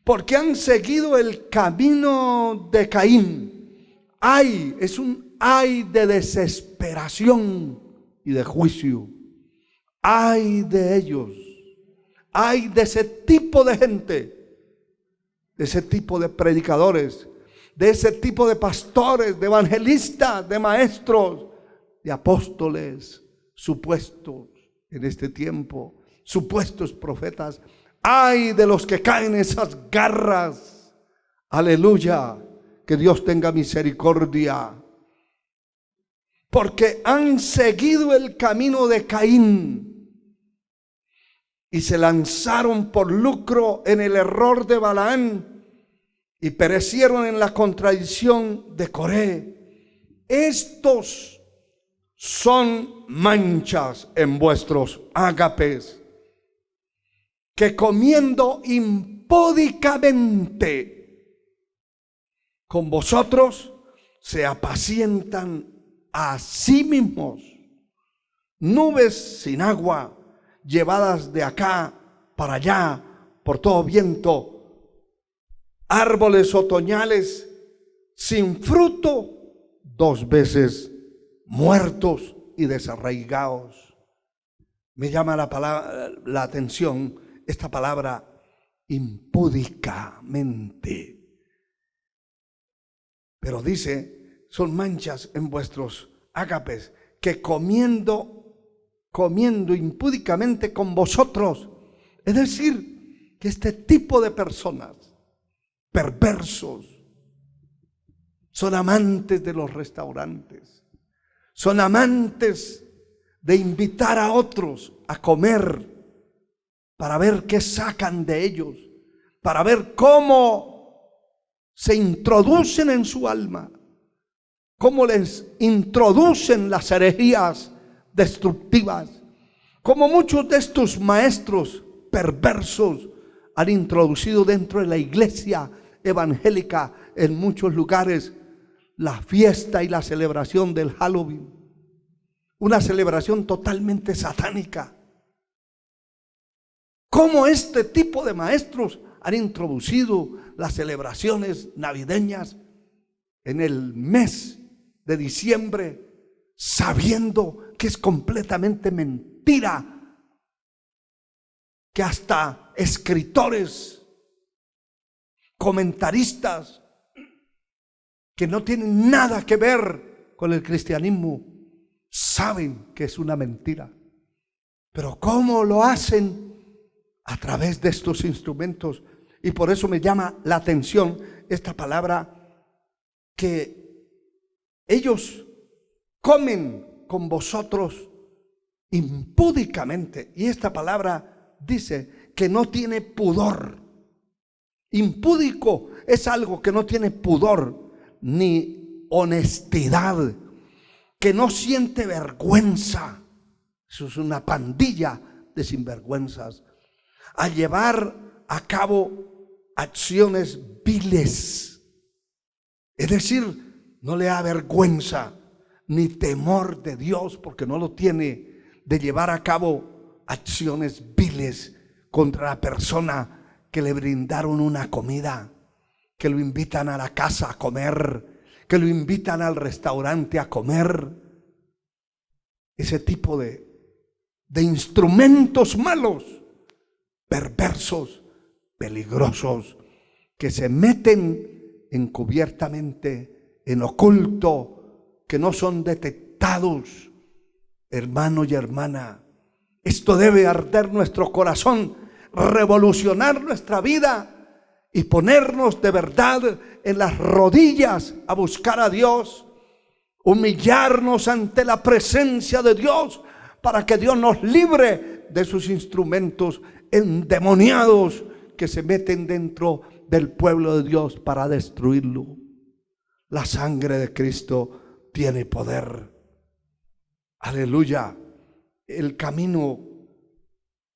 A: porque han seguido el camino de Caín. Ay, es un ay de desesperación y de juicio. Ay de ellos, ay de ese tipo de gente, de ese tipo de predicadores, de ese tipo de pastores, de evangelistas, de maestros, de apóstoles, supuestos en este tiempo, supuestos profetas. Ay de los que caen en esas garras. Aleluya, que Dios tenga misericordia. Porque han seguido el camino de Caín y se lanzaron por lucro en el error de Balaán y perecieron en la contradicción de Coré. Estos son manchas en vuestros ágapes, que comiendo impúdicamente con vosotros se apacientan a sí mismos. Nubes sin agua, llevadas de acá para allá por todo viento. Árboles otoñales sin fruto, 2 veces muertos y desarraigados. Me llama la atención esta palabra impúdicamente. Pero dice, son manchas en vuestros ágapes, que comiendo impúdicamente con vosotros. Es decir, que este tipo de personas perversos son amantes de los restaurantes, son amantes de invitar a otros a comer para ver qué sacan de ellos, para ver cómo se introducen en su alma, cómo les introducen las herejías destructivas, como muchos de estos maestros perversos han introducido dentro de la iglesia evangélica en muchos lugares la fiesta y la celebración del Halloween, una celebración totalmente satánica. Cómo este tipo de maestros han introducido las celebraciones navideñas en el mes de diciembre, sabiendo que es completamente mentira, que hasta escritores, comentaristas que no tienen nada que ver con el cristianismo saben que es una mentira. Pero ¿cómo lo hacen? A través de estos instrumentos. Y por eso me llama la atención esta palabra, que ellos comen con vosotros impúdicamente. Y esta palabra dice que no tiene pudor. Impúdico es algo que no tiene pudor ni honestidad, que no siente vergüenza. Eso es una pandilla de sinvergüenzas. A llevar a cabo acciones viles. Es decir, no le da vergüenza ni temor de Dios, porque no lo tiene, de llevar a cabo acciones viles contra la persona que le brindaron una comida, que lo invitan a la casa a comer, que lo invitan al restaurante a comer. Ese tipo de instrumentos malos, perversos, peligrosos, que se meten encubiertamente, en oculto, que no son detectados. Hermano y hermana, esto debe arder nuestro corazón, revolucionar nuestra vida y ponernos de verdad en las rodillas a buscar a Dios, humillarnos ante la presencia de Dios para que Dios nos libre de sus instrumentos endemoniados que se meten dentro del pueblo de Dios para destruirlo. La sangre de Cristo tiene poder. Aleluya. El camino,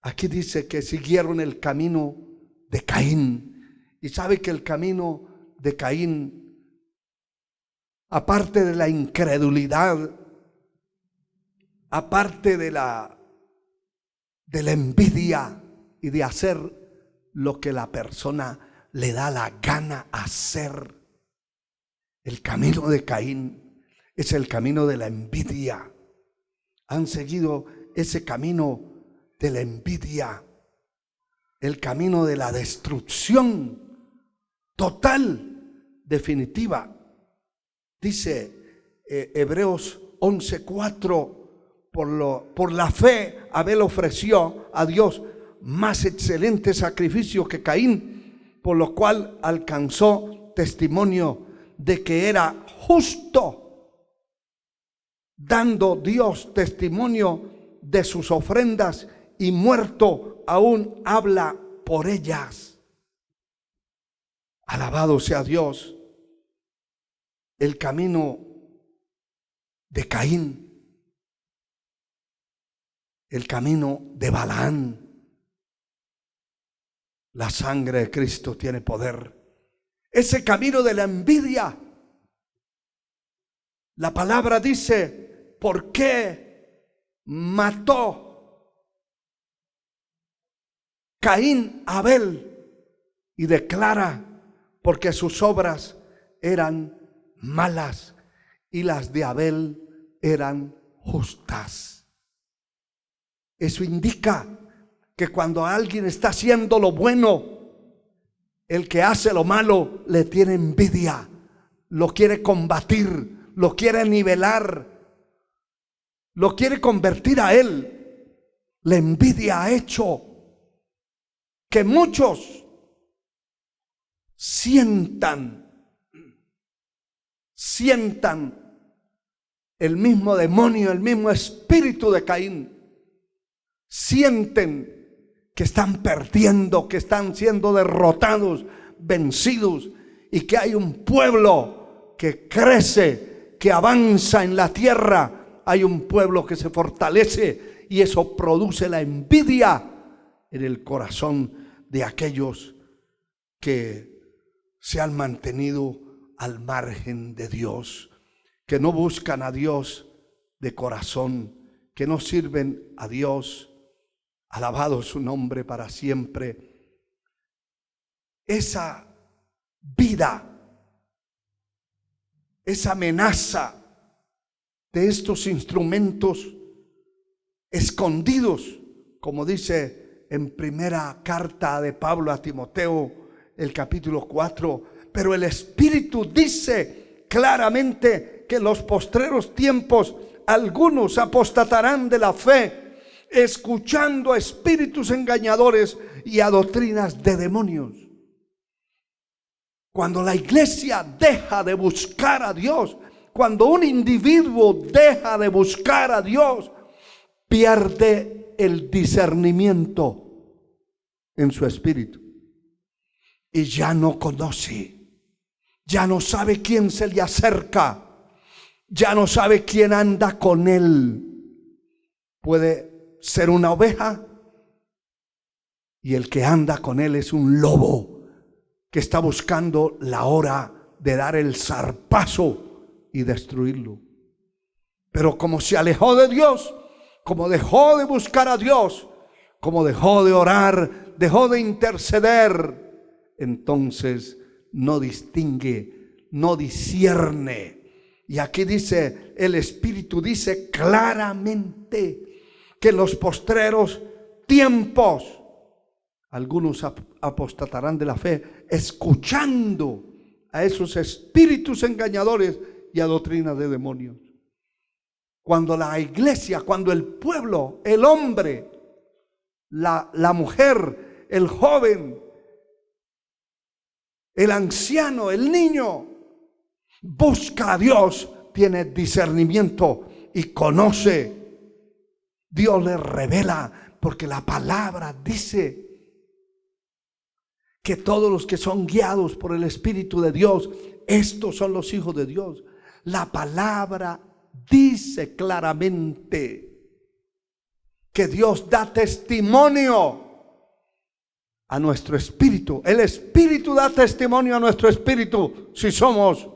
A: aquí dice que siguieron el camino de Caín. Y sabe que el camino de Caín, aparte de la incredulidad, aparte de la envidia y de hacer lo que la persona le da la gana hacer, el camino de Caín es el camino de la envidia. Han seguido ese camino de la envidia, el camino de la destrucción total, definitiva. Dice Hebreos 11:4, por la fe Abel ofreció a Dios más excelente sacrificio que Caín, por lo cual alcanzó testimonio de que era justo, dando Dios testimonio de sus ofrendas, y muerto aún habla por ellas. Alabado sea Dios. El camino de Caín, el camino de Balaán. La sangre de Cristo tiene poder. Ese camino de la envidia, la palabra dice, ¿por qué mató Caín a Abel? Y declara, porque sus obras eran malas y las de Abel eran justas. Eso indica que cuando alguien está haciendo lo bueno, el que hace lo malo le tiene envidia, lo quiere combatir, lo quiere nivelar, lo quiere convertir a él. La envidia ha hecho que muchos sientan el mismo demonio, el mismo espíritu de Caín. Sienten que están perdiendo, que están siendo derrotados, vencidos, y que hay un pueblo que crece, que avanza en la tierra. Hay un pueblo que se fortalece, y eso produce la envidia en el corazón de aquellos que se han mantenido al margen de Dios, que no buscan a Dios de corazón, que no sirven a Dios. Alabado su nombre para siempre. Esa vida, esa amenaza de estos instrumentos escondidos, como dice en primera carta de Pablo a Timoteo, el capítulo 4, pero el Espíritu dice claramente que en los postreros tiempos algunos apostatarán de la fe, escuchando a espíritus engañadores y a doctrinas de demonios. Cuando la iglesia deja de buscar a Dios, cuando un individuo deja de buscar a Dios, pierde el discernimiento en su espíritu y ya no conoce, ya no sabe quién se le acerca, ya no sabe quién anda con él. Puede ser una oveja y el que anda con él es un lobo que está buscando la hora de dar el zarpazo y destruirlo. Pero como se alejó de Dios, como dejó de buscar a Dios, como dejó de orar, dejó de interceder, entonces no distingue, no discierne. Y aquí dice, el Espíritu dice claramente que en los postreros tiempos algunos apostatarán de la fe, escuchando a esos espíritus engañadores y a doctrinas de demonios. Cuando la iglesia, cuando el pueblo, el hombre, la mujer, el joven, el anciano, el niño, busca a Dios, tiene discernimiento y conoce. Dios le revela, porque la palabra dice que todos los que son guiados por el Espíritu de Dios, estos son los hijos de Dios. La palabra dice claramente que Dios da testimonio a nuestro espíritu. El Espíritu da testimonio a nuestro espíritu si somos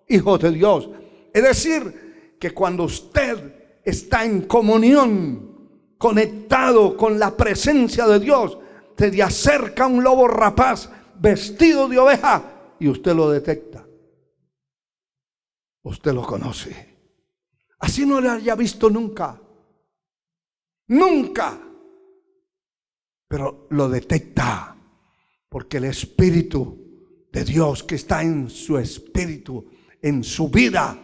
A: hijos de Dios. Es decir, que cuando usted está en comunión, conectado con la presencia de Dios, se le acerca un lobo rapaz vestido de oveja y usted lo detecta. Usted lo conoce. Así no lo haya visto nunca. Nunca. Pero lo detecta, porque el Espíritu de Dios que está en su espíritu, en su vida,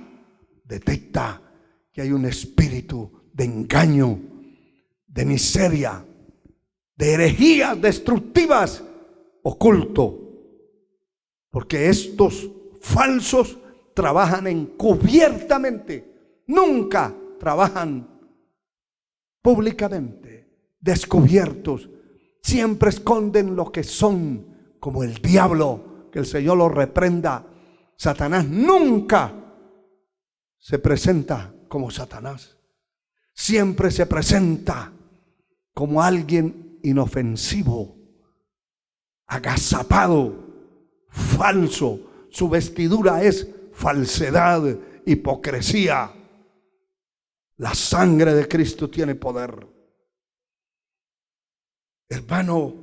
A: detecta que hay un espíritu de engaño, de miseria, de herejías destructivas oculto, porque estos falsos trabajan encubiertamente, nunca trabajan públicamente, descubiertos. Siempre esconden lo que son, como el diablo, que el Señor lo reprenda. Satanás nunca se presenta como Satanás. Siempre se presenta como alguien inofensivo, agazapado, falso. Su vestidura es falsedad, hipocresía. La sangre de Cristo tiene poder. Hermano,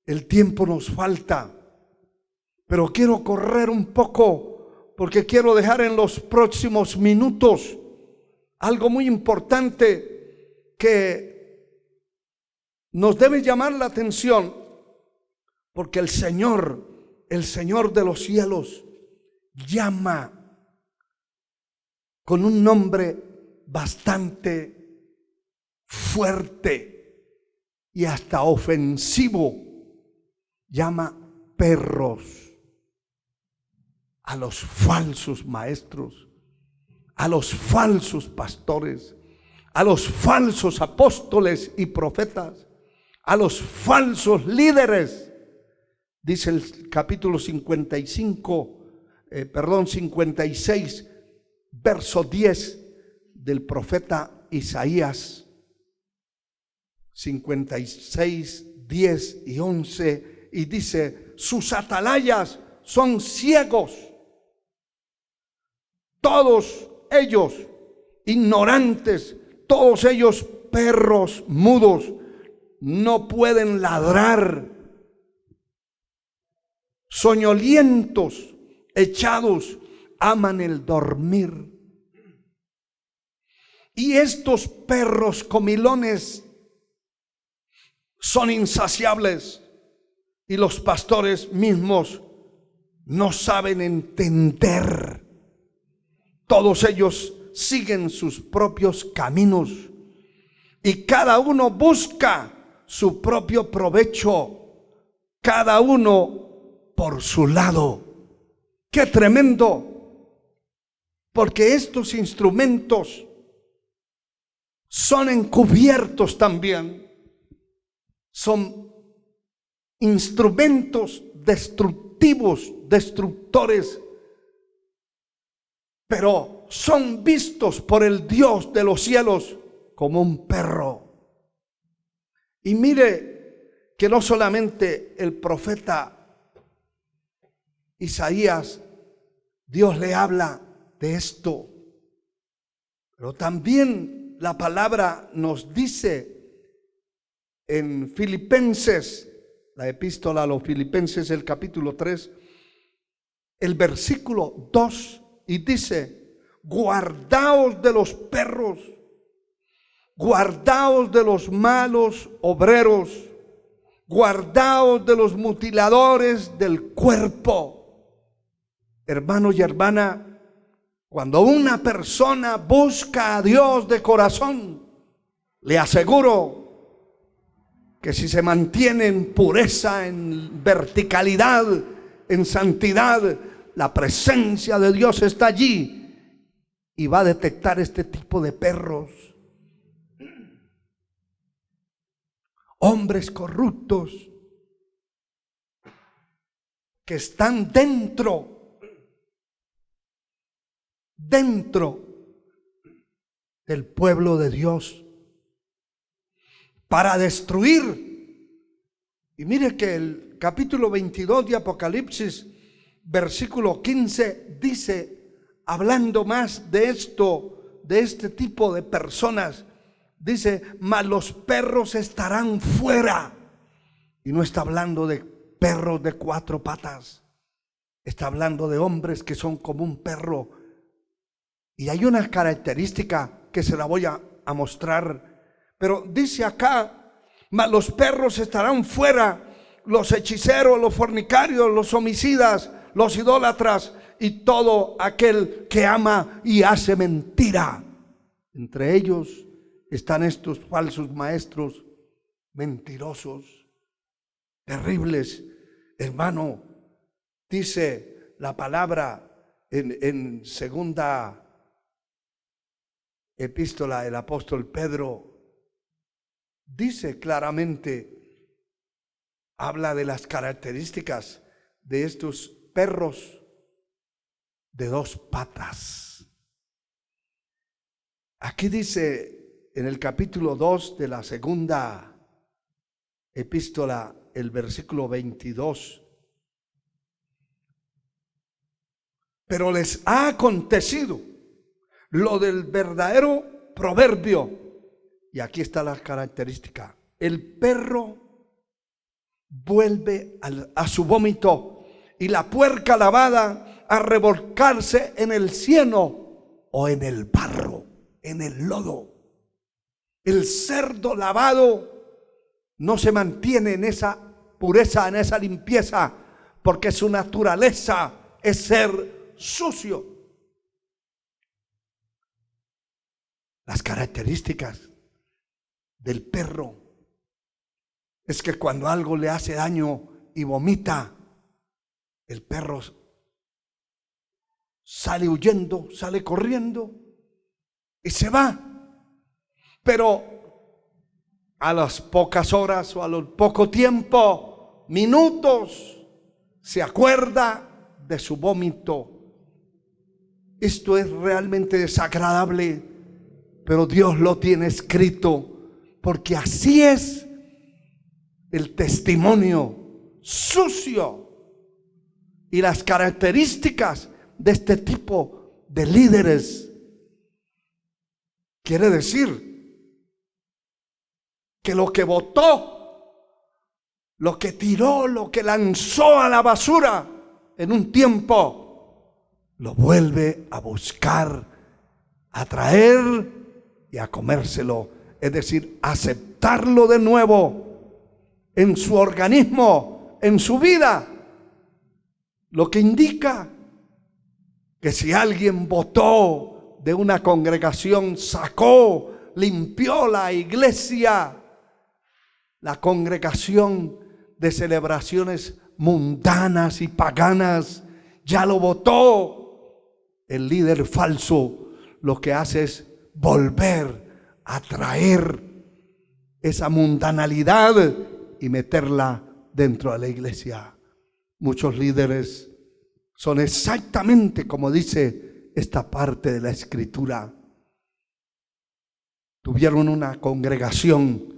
A: el tiempo nos falta, pero quiero correr un poco porque quiero dejar en los próximos minutos algo muy importante que nos debe llamar la atención, porque el Señor de los cielos, llama con un nombre bastante fuerte y hasta ofensivo. Llama perros a los falsos maestros, a los falsos pastores, a los falsos apóstoles y profetas, a los falsos líderes. Dice el capítulo 56, verso 10 del profeta Isaías. 56, 10 y 11, y dice: sus atalayas son ciegos, todos ellos ignorantes, todos ellos perros mudos, no pueden ladrar, soñolientos, echados, aman el dormir. Y estos perros comilones son insaciables, y los pastores mismos no saben entender. Todos ellos siguen sus propios caminos y cada uno busca su propio provecho, cada uno por su lado. ¡Qué tremendo! Porque estos instrumentos son encubiertos también. Son instrumentos destructivos, destructores, pero son vistos por el Dios de los cielos como un perro. Y mire que no solamente el profeta Isaías, Dios le habla de esto, pero también la palabra nos dice en Filipenses, la epístola a los Filipenses, el capítulo 3, el versículo 2, y dice: guardaos de los perros, guardaos de los malos obreros, guardaos de los mutiladores del cuerpo. Hermano y hermana, cuando una persona busca a Dios de corazón, le aseguro que si se mantiene en pureza, en verticalidad, en santidad, la presencia de Dios está allí y va a detectar este tipo de perros. Hombres corruptos que están dentro del pueblo de Dios para destruir. Y mire que el capítulo 22 de Apocalipsis, versículo 15, dice, hablando más de esto, de este tipo de personas, dice, mas los perros estarán fuera. Y no está hablando de perros de 4 patas. Está hablando de hombres que son como un perro. Y hay una característica que se la voy a mostrar. Pero dice acá, mas los perros estarán fuera, los hechiceros, los fornicarios, los homicidas, los idólatras y todo aquel que ama y hace mentira. Entre ellos están estos falsos maestros mentirosos, terribles. Hermano, dice la palabra en segunda epístola del apóstol Pedro, dice claramente, habla de las características de estos perros de 2 patas. Aquí dice en el capítulo 2 de la segunda epístola, el versículo 22. Pero les ha acontecido lo del verdadero proverbio. Y aquí está la característica. El perro vuelve a su vómito y la puerca lavada a revolcarse en el cieno o en el barro, en el lodo. El cerdo lavado no se mantiene en esa pureza, en esa limpieza, porque su naturaleza es ser sucio. Las características del perro es que cuando algo le hace daño y vomita, el perro sale huyendo, sale corriendo y se va. Pero a las pocas horas o a lo poco tiempo, minutos, se acuerda de su vómito. Esto es realmente desagradable, pero Dios lo tiene escrito, porque así es el testimonio sucio y las características de este tipo de líderes. Quiere decir que lo que botó, lo que tiró, lo que lanzó a la basura en un tiempo, lo vuelve a buscar, a traer y a comérselo. Es decir, aceptarlo de nuevo en su organismo, en su vida. Lo que indica que si alguien botó de una congregación, sacó, limpió la iglesia, la congregación de celebraciones mundanas y paganas, ya lo botó. El líder falso lo que hace es volver a traer esa mundanalidad y meterla dentro de la iglesia. Muchos líderes son exactamente como dice esta parte de la escritura. Tuvieron una congregación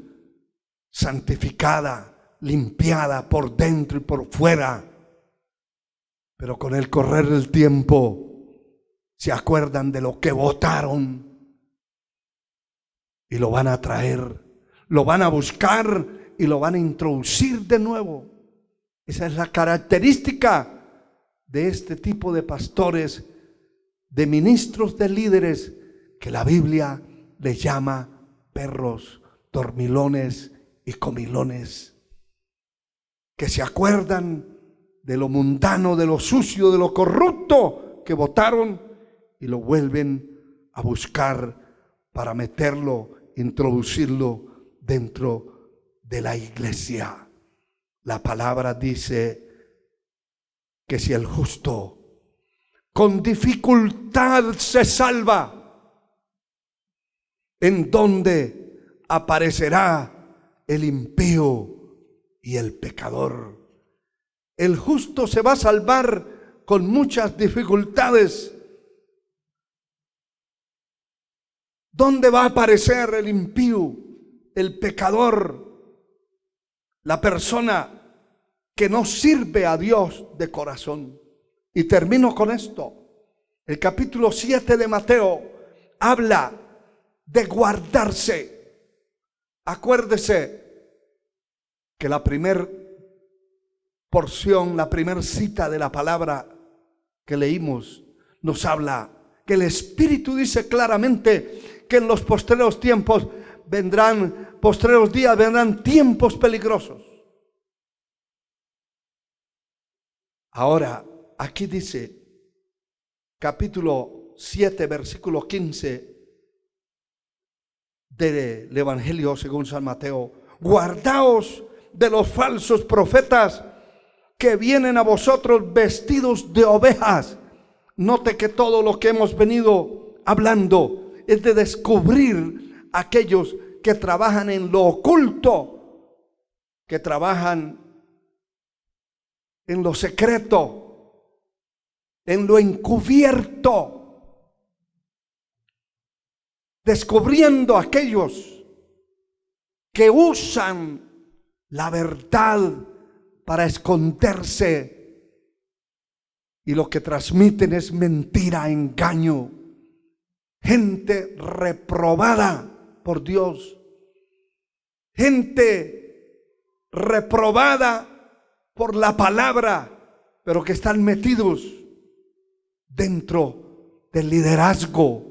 A: santificada, limpiada por dentro y por fuera, pero con el correr del tiempo se acuerdan de lo que votaron y lo van a traer, lo van a buscar y lo van a introducir de nuevo. Esa es la característica de este tipo de pastores, de ministros, de líderes, que la Biblia les llama perros, dormilones y comilones, que se acuerdan de lo mundano, de lo sucio, de lo corrupto que votaron y lo vuelven a buscar para meterlo, introducirlo dentro de la iglesia. La palabra dice que si el justo con dificultad se salva, ¿en dónde aparecerá el impío y el pecador? El justo se va a salvar con muchas dificultades. ¿Dónde va a aparecer el impío, el pecador, la persona que no sirve a Dios de corazón? Y termino con esto. El capítulo 7 de Mateo habla de guardarse. Acuérdese que la primera porción, la primera cita de la palabra que leímos nos habla que el Espíritu dice claramente que en los postreros tiempos postreros días vendrán tiempos peligrosos. Ahora, aquí dice, capítulo 7, versículo 15 del Evangelio según San Mateo: guardaos de los falsos profetas que vienen a vosotros vestidos de ovejas. Note que todo lo que hemos venido hablando es de descubrir aquellos que trabajan en lo oculto, que trabajan en lo secreto, en lo encubierto, descubriendo aquellos que usan la verdad para esconderse, y lo que transmiten es mentira, engaño. Gente reprobada por Dios, gente reprobada por la palabra, pero que están metidos dentro del liderazgo,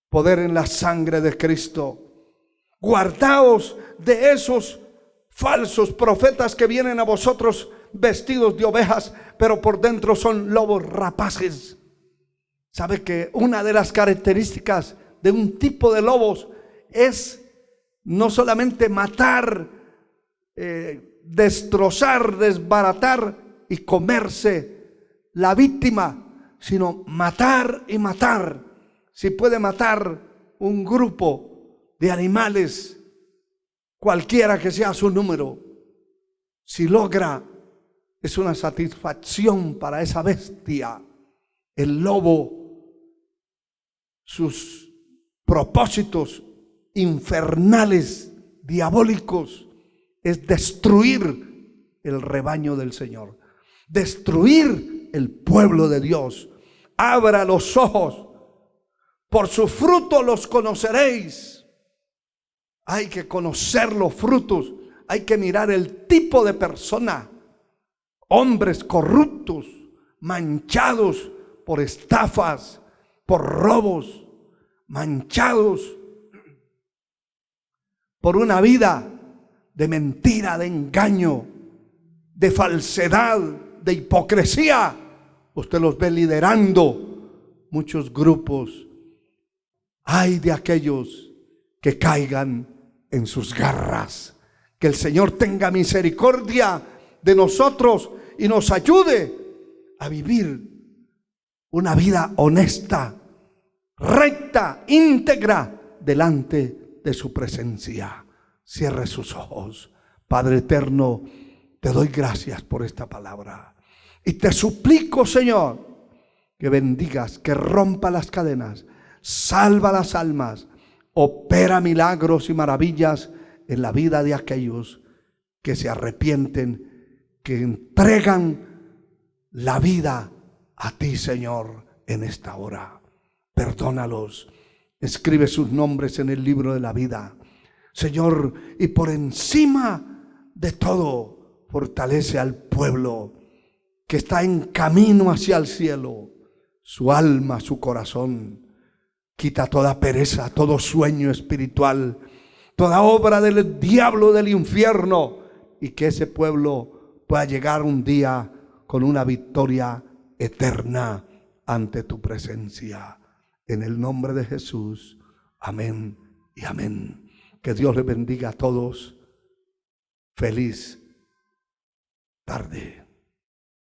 A: poder en la sangre de Cristo. Guardaos de esos falsos profetas que vienen a vosotros vestidos de ovejas, pero por dentro son lobos rapaces. ¿Sabe que una de las características de un tipo de lobos es no solamente matar, destrozar, desbaratar y comerse la víctima, sino matar y matar? Si puede matar un grupo de animales, cualquiera que sea su número, si logra, es una satisfacción para esa bestia. El lobo, sus propósitos infernales, diabólicos, es destruir el rebaño del Señor, destruir el pueblo de Dios. Abra los ojos, por su fruto los conoceréis. Hay que conocer los frutos, hay que mirar el tipo de persona. Hombres corruptos, manchados por estafas, por robos, manchados por una vida de mentira, de engaño, de falsedad, de hipocresía. Usted los ve liderando muchos grupos. Ay de aquellos que caigan en sus garras. Que el Señor tenga misericordia de nosotros y nos ayude a vivir una vida honesta, recta, íntegra delante de su presencia. Cierre sus ojos. Padre eterno, te doy gracias por esta palabra y te suplico, Señor, que bendigas, que rompa las cadenas, salva las almas, opera milagros y maravillas en la vida de aquellos que se arrepienten, que entregan la vida a ti, Señor, en esta hora. Perdónalos, escribe sus nombres en el libro de la vida, Señor, y por encima de todo, fortalece al pueblo que está en camino hacia el cielo, su alma, su corazón. Quita toda pereza, todo sueño espiritual, toda obra del diablo, del infierno, y que ese pueblo pueda llegar un día con una victoria eterna ante tu presencia. En el nombre de Jesús, amén y amén. Que Dios les bendiga a todos. Feliz tarde.